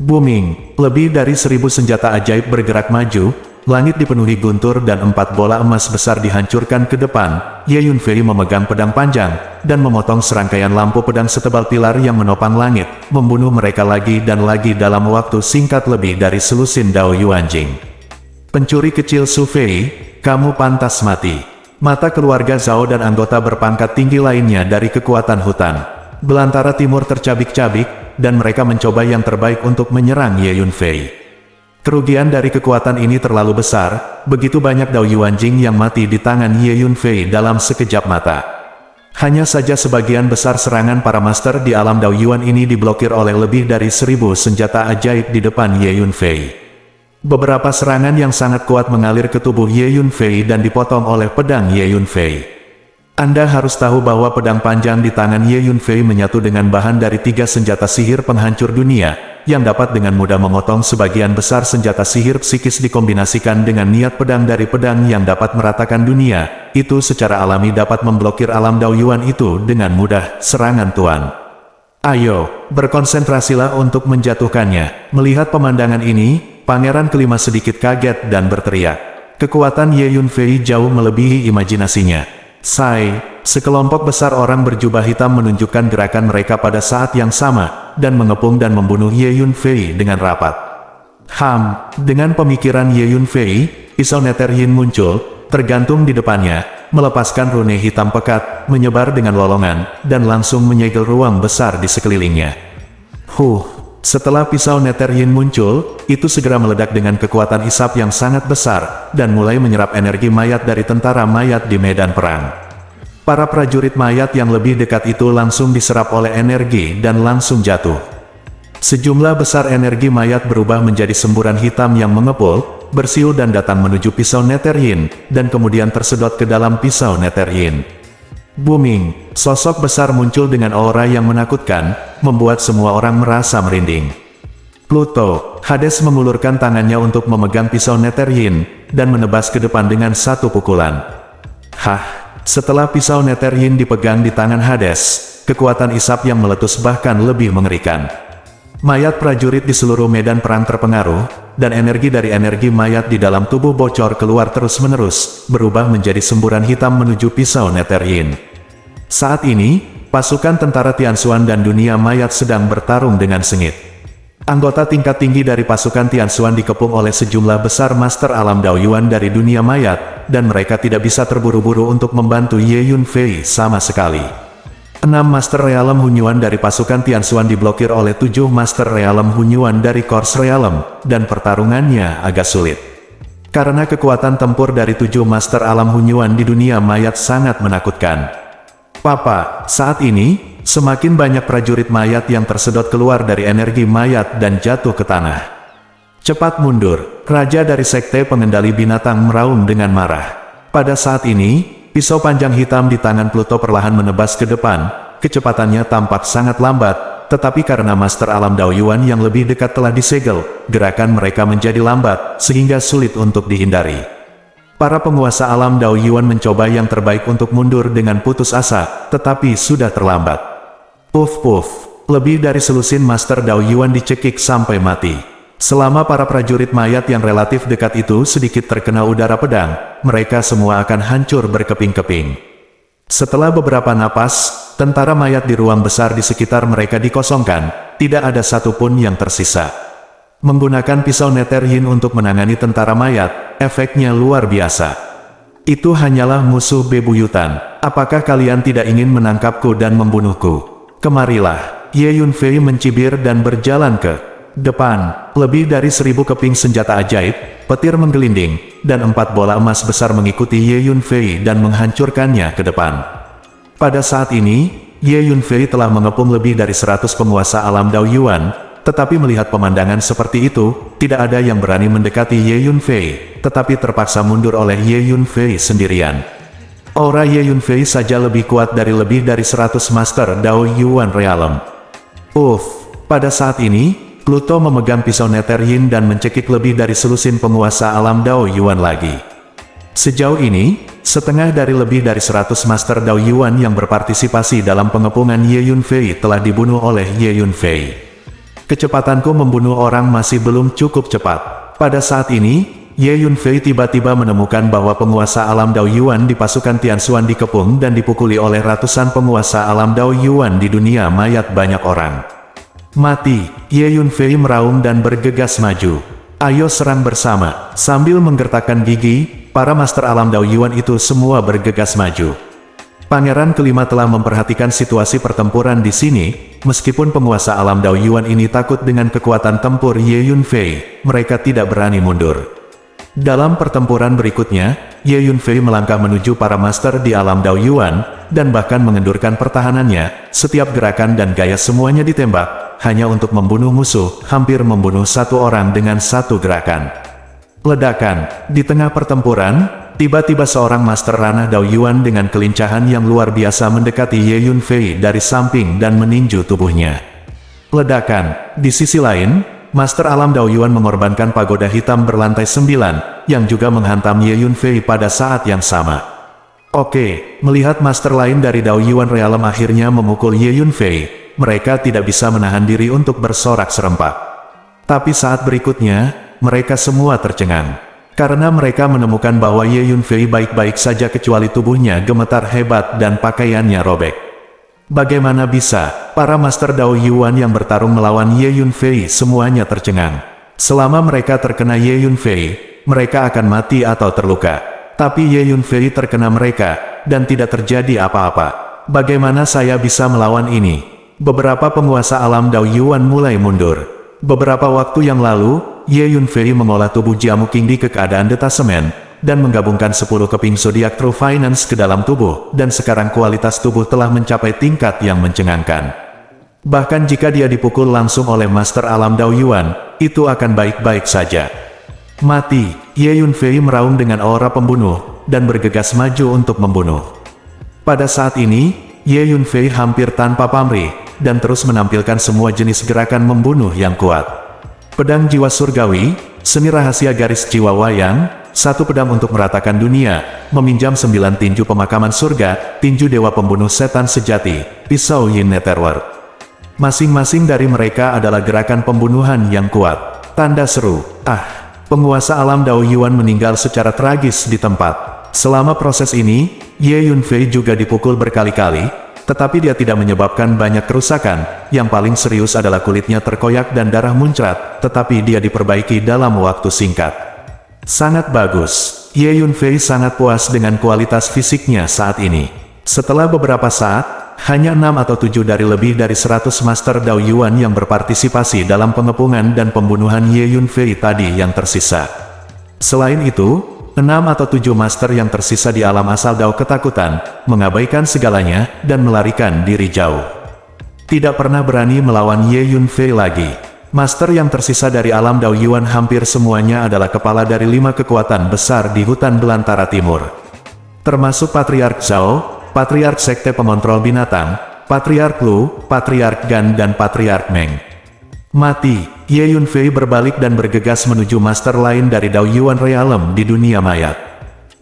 Booming, lebih dari 1000 senjata ajaib bergerak maju, langit dipenuhi guntur dan 4 bola emas besar dihancurkan ke depan. Ye Yunfei memegang pedang panjang, dan memotong serangkaian lampu pedang setebal pilar yang menopang langit, membunuh mereka lagi dan lagi dalam waktu singkat lebih dari selusin Dao Yuanjing. Pencuri kecil Su Fei, kamu pantas mati. Mata keluarga Zhao dan anggota berpangkat tinggi lainnya dari kekuatan hutan belantara timur tercabik-cabik, dan mereka mencoba yang terbaik untuk menyerang Ye Yunfei. Kerugian dari kekuatan ini terlalu besar, begitu banyak Dao Yuanjing yang mati di tangan Ye Yunfei dalam sekejap mata. Hanya saja sebagian besar serangan para master di alam Dao Yuan ini diblokir oleh lebih dari 1000 senjata ajaib di depan Ye Yunfei. Beberapa serangan yang sangat kuat mengalir ke tubuh Ye Yunfei dan dipotong oleh pedang Ye Yunfei. Anda harus tahu bahwa pedang panjang di tangan Ye Yunfei menyatu dengan bahan dari 3 senjata sihir penghancur dunia, yang dapat dengan mudah memotong sebagian besar senjata sihir psikis dikombinasikan dengan niat pedang dari pedang yang dapat meratakan dunia. Itu secara alami dapat memblokir alam Dao Yuan itu dengan mudah. Serangan Tuan. Ayo, berkonsentrasilah untuk menjatuhkannya. Melihat pemandangan ini, Pangeran Kelima sedikit kaget dan berteriak. Kekuatan Ye Yunfei jauh melebihi imajinasinya. Sekelompok besar orang berjubah hitam menunjukkan gerakan mereka pada saat yang sama, dan mengepung dan membunuh Ye Yunfei dengan rapat. Dengan pemikiran Ye Yunfei, pisau Nether Yin muncul, tergantung di depannya, melepaskan rune hitam pekat, menyebar dengan lolongan, dan langsung menyegel ruang besar di sekelilingnya. Setelah pisau Nether Yin muncul, itu segera meledak dengan kekuatan isap yang sangat besar, dan mulai menyerap energi mayat dari tentara mayat di medan perang. Para prajurit mayat yang lebih dekat itu langsung diserap oleh energi dan langsung jatuh. Sejumlah besar energi mayat berubah menjadi semburan hitam yang mengepul, bersiul dan datang menuju pisau Nether Yin, dan kemudian tersedot ke dalam pisau Nether Yin. Booming, sosok besar muncul dengan aura yang menakutkan, membuat semua orang merasa merinding. Pluto, Hades mengulurkan tangannya untuk memegang pisau Nether Yin, dan menebas ke depan dengan satu pukulan. Setelah pisau Nether Yin dipegang di tangan Hades, kekuatan isap yang meletus bahkan lebih mengerikan. Mayat prajurit di seluruh medan perang terpengaruh, dan energi dari energi mayat di dalam tubuh bocor keluar terus-menerus, berubah menjadi semburan hitam menuju pisau Nether Yin. Saat ini, pasukan tentara Tianxuan dan dunia mayat sedang bertarung dengan sengit. Anggota tingkat tinggi dari pasukan Tianxuan dikepung oleh sejumlah besar Master Alam Dao Yuan dari dunia mayat, dan mereka tidak bisa terburu-buru untuk membantu Ye Yunfei sama sekali. 6 Master Realm Hunyuan dari pasukan Tianxuan diblokir oleh 7 Master Realm Hunyuan dari Kors Realm, dan pertarungannya agak sulit. Karena kekuatan tempur dari 7 Master Alam Hunyuan di dunia mayat sangat menakutkan. Saat ini, semakin banyak prajurit mayat yang tersedot keluar dari energi mayat dan jatuh ke tanah. Cepat mundur, Raja dari Sekte Pengendali Binatang meraung dengan marah. Pada saat ini, pisau panjang hitam di tangan Pluto perlahan menebas ke depan, kecepatannya tampak sangat lambat, tetapi karena Master Alam Dao Yuan yang lebih dekat telah disegel, gerakan mereka menjadi lambat, sehingga sulit untuk dihindari. Para penguasa Alam Dao Yuan mencoba yang terbaik untuk mundur dengan putus asa, tetapi sudah terlambat. Puff, lebih dari selusin Master Dao Yuan dicekik sampai mati. Selama para prajurit mayat yang relatif dekat itu sedikit terkena udara pedang, mereka semua akan hancur berkeping-keping. Setelah beberapa napas, tentara mayat di ruang besar di sekitar mereka dikosongkan, tidak ada satupun yang tersisa. Menggunakan pisau Netheryin untuk menangani tentara mayat, efeknya luar biasa. Itu hanyalah musuh bebuyutan. Apakah kalian tidak ingin menangkapku dan membunuhku? Kemarilah. Ye Yunfei mencibir dan berjalan ke depan. Lebih dari 1000 keping senjata ajaib, petir menggelinding, dan 4 bola emas besar mengikuti Ye Yunfei dan menghancurkannya ke depan. Pada saat ini, Ye Yunfei telah mengepung lebih dari 100 penguasa alam Dao Yuan, tetapi melihat pemandangan seperti itu, tidak ada yang berani mendekati Ye Yunfei, tetapi terpaksa mundur oleh Ye Yunfei sendirian. Aura Ye Yunfei saja lebih kuat dari lebih dari 100 Master Dao Yuan Realm. Pada saat ini, Pluto memegang pisau Netheryin dan mencekik lebih dari selusin penguasa alam Dao Yuan lagi. Sejauh ini, setengah dari lebih dari 100 Master Dao Yuan yang berpartisipasi dalam pengepungan Ye Yunfei telah dibunuh oleh Ye Yunfei. Kecepatanku membunuh orang masih belum cukup cepat. Pada saat ini, Ye Yunfei tiba-tiba menemukan bahwa penguasa alam Dao Yuan di pasukan Tianxuan dikepung dan dipukuli oleh ratusan penguasa alam Dao Yuan di dunia mayat banyak orang. Mati, Ye Yunfei meraung dan bergegas maju. Ayo serang bersama. Sambil menggertakkan gigi, para Master Alam Dao Yuan itu semua bergegas maju. Pangeran kelima telah memperhatikan situasi pertempuran di sini, meskipun penguasa Alam Dao Yuan ini takut dengan kekuatan tempur Ye Yunfei, mereka tidak berani mundur. Dalam pertempuran berikutnya, Ye Yunfei melangkah menuju para master di Alam Dao Yuan, dan bahkan mengendurkan pertahanannya. Setiap gerakan dan gaya semuanya ditembak, hanya untuk membunuh musuh, hampir membunuh satu orang dengan satu gerakan. Ledakan. Di tengah pertempuran, tiba-tiba seorang master ranah Dao Yuan dengan kelincahan yang luar biasa mendekati Ye Yunfei dari samping dan meninju tubuhnya. Ledakan. Di sisi lain, Master Alam Dao Yuan mengorbankan pagoda hitam berlantai 9, yang juga menghantam Ye Yunfei pada saat yang sama. Oke, melihat master lain dari Dao Yuan Realm akhirnya memukul Ye Yunfei, mereka tidak bisa menahan diri untuk bersorak serempak. Tapi saat berikutnya, mereka semua tercengang. Karena mereka menemukan bahwa Ye Yunfei baik-baik saja kecuali tubuhnya gemetar hebat dan pakaiannya robek. Bagaimana bisa? Para Master Dao Yuan yang bertarung melawan Ye Yunfei semuanya tercengang. Selama mereka terkena Ye Yunfei, mereka akan mati atau terluka. Tapi Ye Yunfei terkena mereka, dan tidak terjadi apa-apa. Bagaimana saya bisa melawan ini? Beberapa penguasa alam Dao Yuan mulai mundur. Beberapa waktu yang lalu, Ye Yunfei mengolah tubuh Jiamu Qingdi ke keadaan detasemen, dan menggabungkan 10 keping zodiak True Finance ke dalam tubuh, dan sekarang kualitas tubuh telah mencapai tingkat yang mencengangkan. Bahkan jika dia dipukul langsung oleh Master Alam Dao Yuan, itu akan baik-baik saja. Mati, Ye Yunfei meraung dengan aura pembunuh, dan bergegas maju untuk membunuh. Pada saat ini, Ye Yunfei hampir tanpa pamrih, dan terus menampilkan semua jenis gerakan membunuh yang kuat. Pedang jiwa surgawi, seni rahasia garis jiwa wayang, satu pedang untuk meratakan dunia, meminjam 9 tinju pemakaman surga, tinju dewa pembunuh setan sejati, pisau Yin Netherworld. Masing-masing dari mereka adalah gerakan pembunuhan yang kuat. Tanda seru. Penguasa alam Dao Yuan meninggal secara tragis di tempat. Selama proses ini, Ye Yunfei juga dipukul berkali-kali, tetapi dia tidak menyebabkan banyak kerusakan. Yang paling serius adalah kulitnya terkoyak dan darah muncrat, tetapi dia diperbaiki dalam waktu singkat. Sangat bagus. Ye Yunfei sangat puas dengan kualitas fisiknya saat ini. Setelah beberapa saat, hanya 6 atau 7 dari lebih dari 100 Master Dao Yuan yang berpartisipasi dalam pengepungan dan pembunuhan Ye Yunfei tadi yang tersisa. Selain itu, 6 atau 7 Master yang tersisa di alam asal Dao ketakutan, mengabaikan segalanya, dan melarikan diri jauh. Tidak pernah berani melawan Ye Yunfei lagi. Master yang tersisa dari alam Daoyuan hampir semuanya adalah kepala dari 5 kekuatan besar di hutan belantara timur. Termasuk Patriark Zhao, Patriark Sekte Pemontrol Binatang, Patriark Lu, Patriark Gan dan Patriark Meng. Mati, Ye Yunfei berbalik dan bergegas menuju master lain dari Daoyuan Realm di dunia mayat.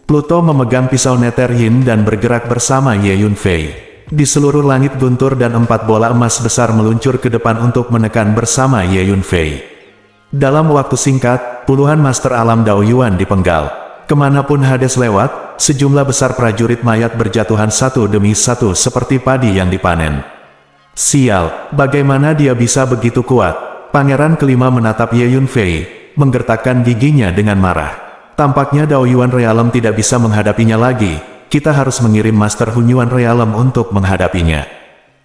Pluto memegang pisau Nether Yin dan bergerak bersama Ye Yunfei. Di seluruh langit guntur dan 4 bola emas besar meluncur ke depan untuk menekan bersama Ye Yunfei. Dalam waktu singkat, puluhan master alam Daoyuan dipenggal. Kemanapun Hades lewat, sejumlah besar prajurit mayat berjatuhan satu demi satu seperti padi yang dipanen. Sial, bagaimana dia bisa begitu kuat? Pangeran kelima menatap Ye Yunfei, menggertakkan giginya dengan marah. Tampaknya Daoyuan Realm tidak bisa menghadapinya lagi, kita harus mengirim Master Hunyuan Realm untuk menghadapinya.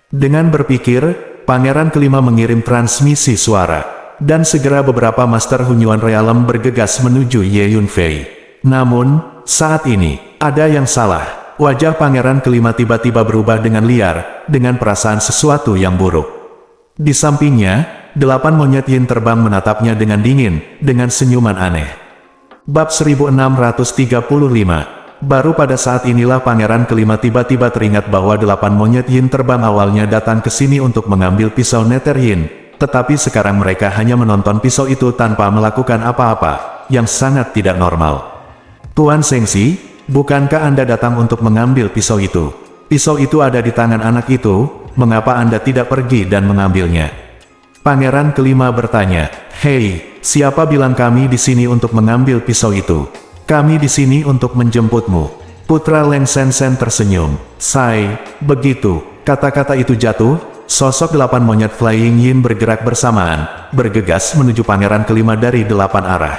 Dengan berpikir, Pangeran kelima mengirim transmisi suara, dan segera beberapa Master Hunyuan Realm bergegas menuju Ye Yunfei. Namun, saat ini, ada yang salah. Wajah Pangeran kelima tiba-tiba berubah dengan liar, dengan perasaan sesuatu yang buruk. Di sampingnya, 8 monyet yin terbang menatapnya dengan dingin, dengan senyuman aneh. Bab 1635. Baru pada saat inilah pangeran kelima tiba-tiba teringat bahwa 8 monyet yin terbang awalnya datang ke sini untuk mengambil pisau Nether Yin, tetapi sekarang mereka hanya menonton pisau itu tanpa melakukan apa-apa, yang sangat tidak normal. Tuan Sengxi, bukankah Anda datang untuk mengambil pisau itu? Pisau itu ada di tangan anak itu, mengapa Anda tidak pergi dan mengambilnya? Pangeran kelima bertanya, "Hei, siapa bilang kami di sini untuk mengambil pisau itu? Kami di sini untuk menjemputmu." Putra Leng Sensen tersenyum. "Sai, begitu." Kata-kata itu jatuh, sosok 8 monyet Flying Yin bergerak bersamaan, bergegas menuju pangeran kelima dari 8 arah.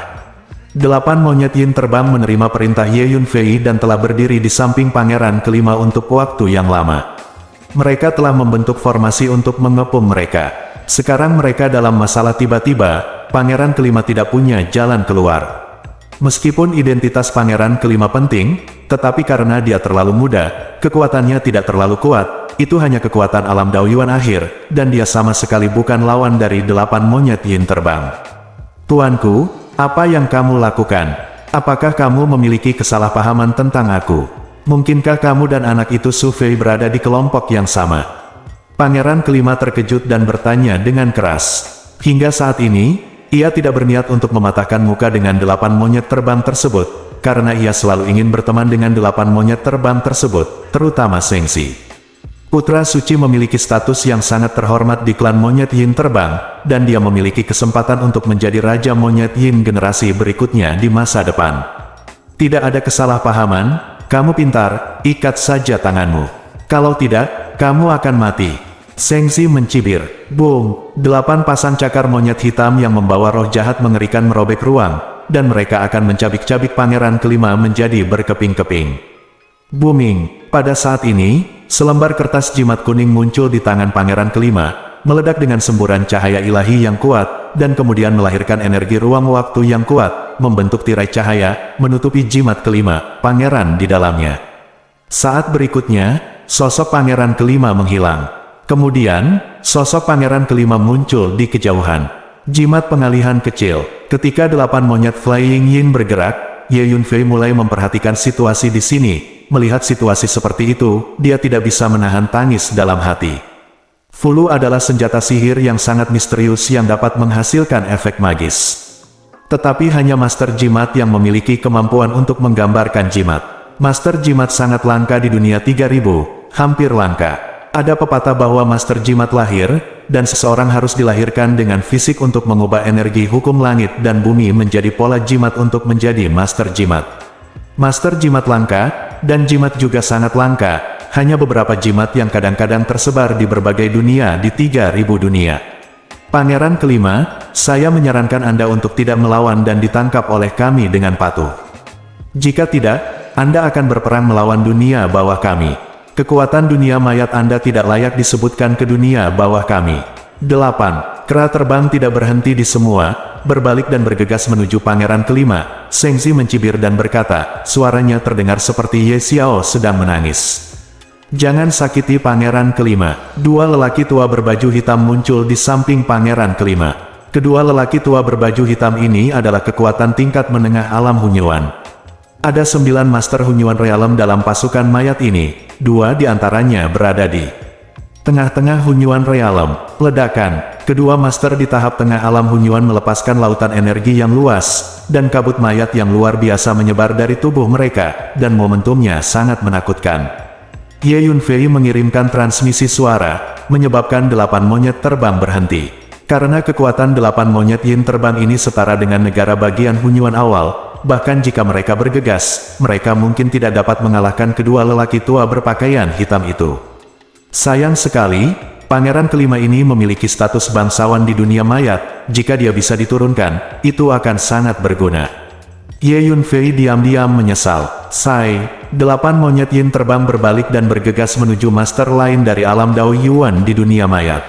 8 monyet Yin terbang menerima perintah Ye Yunfei dan telah berdiri di samping pangeran kelima untuk waktu yang lama. Mereka telah membentuk formasi untuk mengepung mereka. Sekarang mereka dalam masalah tiba-tiba, pangeran kelima tidak punya jalan keluar. Meskipun identitas pangeran kelima penting, tetapi karena dia terlalu muda, kekuatannya tidak terlalu kuat, itu hanya kekuatan alam Daoyuan akhir, dan dia sama sekali bukan lawan dari 8 monyet yin terbang. "Tuanku, apa yang kamu lakukan? Apakah kamu memiliki kesalahpahaman tentang aku? Mungkinkah kamu dan anak itu Su Fei berada di kelompok yang sama?" Pangeran kelima terkejut dan bertanya dengan keras. Hingga saat ini, ia tidak berniat untuk mematahkan muka dengan 8 monyet terbang tersebut, karena ia selalu ingin berteman dengan 8 monyet terbang tersebut, terutama Sengxi. Putra suci memiliki status yang sangat terhormat di klan monyet yin terbang, dan dia memiliki kesempatan untuk menjadi raja monyet yin generasi berikutnya di masa depan. Tidak ada kesalahpahaman, kamu pintar, ikat saja tanganmu. Kalau tidak, kamu akan mati. Sengxi mencibir. Boom! 8 pasang cakar monyet hitam yang membawa roh jahat mengerikan merobek ruang, dan mereka akan mencabik-cabik pangeran kelima menjadi berkeping-keping. Booming! Pada saat ini, selembar kertas jimat kuning muncul di tangan pangeran kelima, meledak dengan semburan cahaya ilahi yang kuat, dan kemudian melahirkan energi ruang waktu yang kuat, membentuk tirai cahaya, menutupi jimat kelima, pangeran di dalamnya. Saat berikutnya, sosok pangeran kelima menghilang. Kemudian, sosok pangeran kelima muncul di kejauhan. Jimat pengalihan kecil. Ketika 8 monyet Flying Yin bergerak, Ye Yunfei mulai memperhatikan situasi di sini. Melihat situasi seperti itu, dia tidak bisa menahan tangis dalam hati. Fulu adalah senjata sihir yang sangat misterius yang dapat menghasilkan efek magis. Tetapi hanya Master Jimat yang memiliki kemampuan untuk menggambarkan jimat. Master Jimat sangat langka di dunia 3000, hampir langka. Ada pepatah bahwa Master Jimat lahir, dan seseorang harus dilahirkan dengan fisik untuk mengubah energi hukum langit dan bumi menjadi pola jimat untuk menjadi Master Jimat. Master Jimat langka, dan jimat juga sangat langka, hanya beberapa jimat yang kadang-kadang tersebar di berbagai dunia di 3000 dunia. Pangeran kelima, saya menyarankan Anda untuk tidak melawan dan ditangkap oleh kami dengan patuh. Jika tidak, Anda akan berperang melawan dunia bawah kami. Kekuatan dunia mayat Anda tidak layak disebutkan ke dunia bawah kami. 8. Kera terbang tidak berhenti di semua, berbalik dan bergegas menuju pangeran kelima. Sengxi mencibir dan berkata, suaranya terdengar seperti Ye Xiao sedang menangis. Jangan sakiti pangeran kelima. Dua lelaki tua berbaju hitam muncul di samping pangeran kelima. Kedua lelaki tua berbaju hitam ini adalah kekuatan tingkat menengah alam Hunyuan. Ada 9 Master Hunyuan Realm dalam pasukan mayat ini. 2 di antaranya berada di tengah-tengah Hunyuan Realm. Ledakan. Kedua Master di tahap tengah alam Hunyuan melepaskan lautan energi yang luas, dan kabut mayat yang luar biasa menyebar dari tubuh mereka, dan momentumnya sangat menakutkan. Ye Yunfei mengirimkan transmisi suara, menyebabkan 8 monyet terbang berhenti. Karena kekuatan 8 monyet Yin terbang ini setara dengan negara bagian Hunyuan awal, bahkan jika mereka bergegas, mereka mungkin tidak dapat mengalahkan kedua lelaki tua berpakaian hitam itu. Sayang sekali, pangeran kelima ini memiliki status bangsawan di dunia mayat. Jika dia bisa diturunkan, itu akan sangat berguna. Ye Yunfei diam-diam menyesal. 8 monyet Yin terbang berbalik dan bergegas menuju master lain dari alam Dao Yuan di dunia mayat.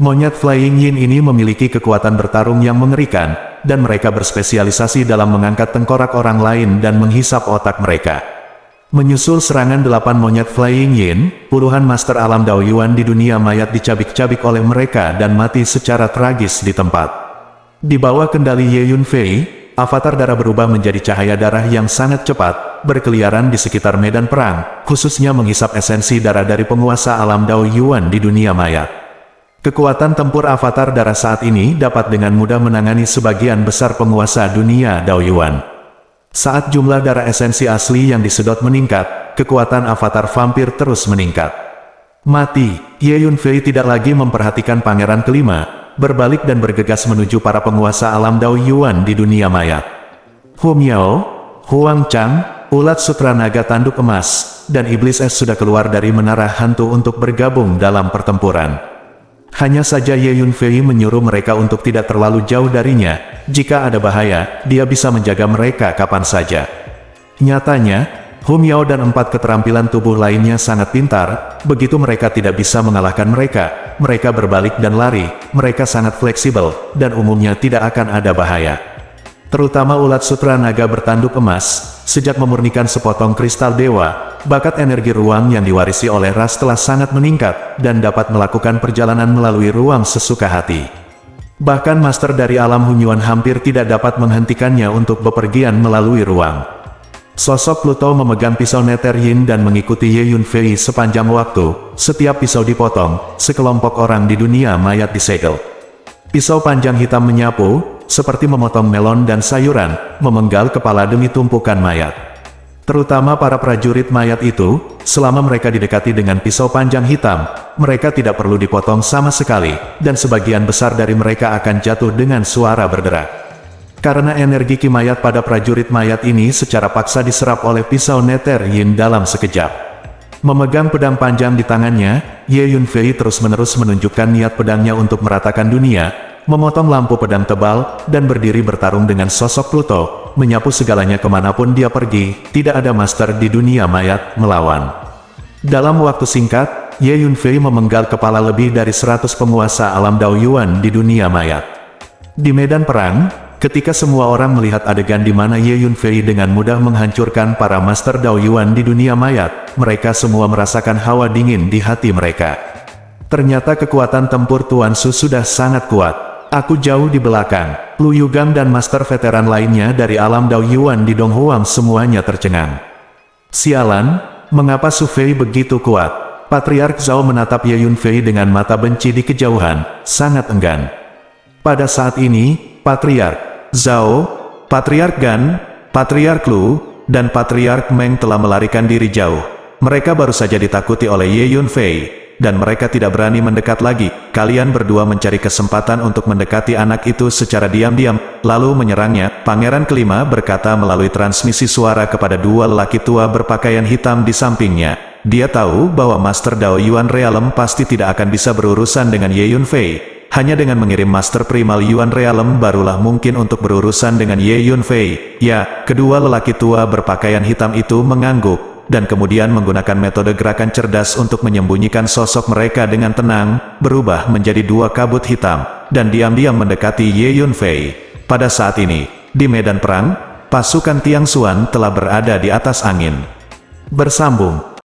Monyet Flying Yin ini memiliki kekuatan bertarung yang mengerikan, dan mereka berspesialisasi dalam mengangkat tengkorak orang lain dan menghisap otak mereka. Menyusul serangan 8 monyet Flying Yin, puluhan master alam Dao Yuan di dunia mayat dicabik-cabik oleh mereka dan mati secara tragis di tempat. Di bawah kendali Ye Yunfei, avatar darah berubah menjadi cahaya darah yang sangat cepat, berkeliaran di sekitar medan perang, khususnya menghisap esensi darah dari penguasa alam Dao Yuan di dunia mayat. Kekuatan tempur avatar darah saat ini dapat dengan mudah menangani sebagian besar penguasa dunia Dao Yuan. Saat jumlah darah esensi asli yang disedot meningkat, kekuatan avatar vampir terus meningkat. Mati, Ye Yunfei tidak lagi memperhatikan pangeran kelima, berbalik dan bergegas menuju para penguasa alam Dao Yuan di dunia mayat. Hu Miao, Huang Chang, ulat sutra naga tanduk emas, dan iblis es sudah keluar dari menara hantu untuk bergabung dalam pertempuran. Hanya saja Ye Yunfei menyuruh mereka untuk tidak terlalu jauh darinya. Jika ada bahaya, dia bisa menjaga mereka kapan saja. Nyatanya, Hu Miao dan 4 keterampilan tubuh lainnya sangat pintar. Begitu mereka tidak bisa mengalahkan mereka, mereka berbalik dan lari. Mereka sangat fleksibel, dan umumnya tidak akan ada bahaya. Terutama ulat sutra naga bertanduk emas, sejak memurnikan sepotong kristal dewa, bakat energi ruang yang diwarisi oleh ras telah sangat meningkat, dan dapat melakukan perjalanan melalui ruang sesuka hati. Bahkan master dari alam Hunyuan hampir tidak dapat menghentikannya untuk bepergian melalui ruang. Sosok Pluto memegang pisau Nether Yin dan mengikuti Ye Yunfei sepanjang waktu. Setiap pisau dipotong, sekelompok orang di dunia mayat disegel. Pisau panjang hitam menyapu, seperti memotong melon dan sayuran, memenggal kepala demi tumpukan mayat. Terutama para prajurit mayat itu, selama mereka didekati dengan pisau panjang hitam, mereka tidak perlu dipotong sama sekali, dan sebagian besar dari mereka akan jatuh dengan suara berderak. Karena energi ki mayat pada prajurit mayat ini secara paksa diserap oleh pisau Nether Yin dalam sekejap. Memegang pedang panjang di tangannya, Ye Yunfei terus-menerus menunjukkan niat pedangnya untuk meratakan dunia, memotong lampu pedang tebal, dan berdiri bertarung dengan sosok Pluto, menyapu segalanya kemanapun dia pergi. Tidak ada master di dunia mayat melawan. Dalam waktu singkat, Ye Yunfei memenggal kepala lebih dari 100 penguasa alam Dao Yuan di dunia mayat. Di medan perang, ketika semua orang melihat adegan di mana Ye Yunfei dengan mudah menghancurkan para master Dao Yuan di dunia mayat, mereka semua merasakan hawa dingin di hati mereka. Ternyata kekuatan tempur Tuan Su sudah sangat kuat. Aku jauh di belakang. Lu Yugang dan master veteran lainnya dari alam Dao Yuan di Donghuang semuanya tercengang. Sialan, mengapa Su Fei begitu kuat? Patriark Zhao menatap Ye Yunfei dengan mata benci di kejauhan, sangat enggan. Pada saat ini, Patriark Zhao, Patriark Gan, Patriark Lu, dan Patriark Meng telah melarikan diri jauh. Mereka baru saja ditakuti oleh Ye Yunfei, dan mereka tidak berani mendekat lagi. Kalian berdua mencari kesempatan untuk mendekati anak itu secara diam-diam, lalu menyerangnya. Pangeran kelima berkata melalui transmisi suara kepada 2 lelaki tua berpakaian hitam di sampingnya. Dia tahu bahwa Master Dao Yuan Realm pasti tidak akan bisa berurusan dengan Ye Yunfei. Hanya dengan mengirim Master Primal Yuan Realm barulah mungkin untuk berurusan dengan Ye Yunfei. Ya, kedua lelaki tua berpakaian hitam itu mengangguk, dan kemudian menggunakan metode gerakan cerdas untuk menyembunyikan sosok mereka dengan tenang, berubah menjadi 2 kabut hitam, dan diam-diam mendekati Ye Yunfei. Pada saat ini, di medan perang, pasukan Tiang Xuan telah berada di atas angin. Bersambung.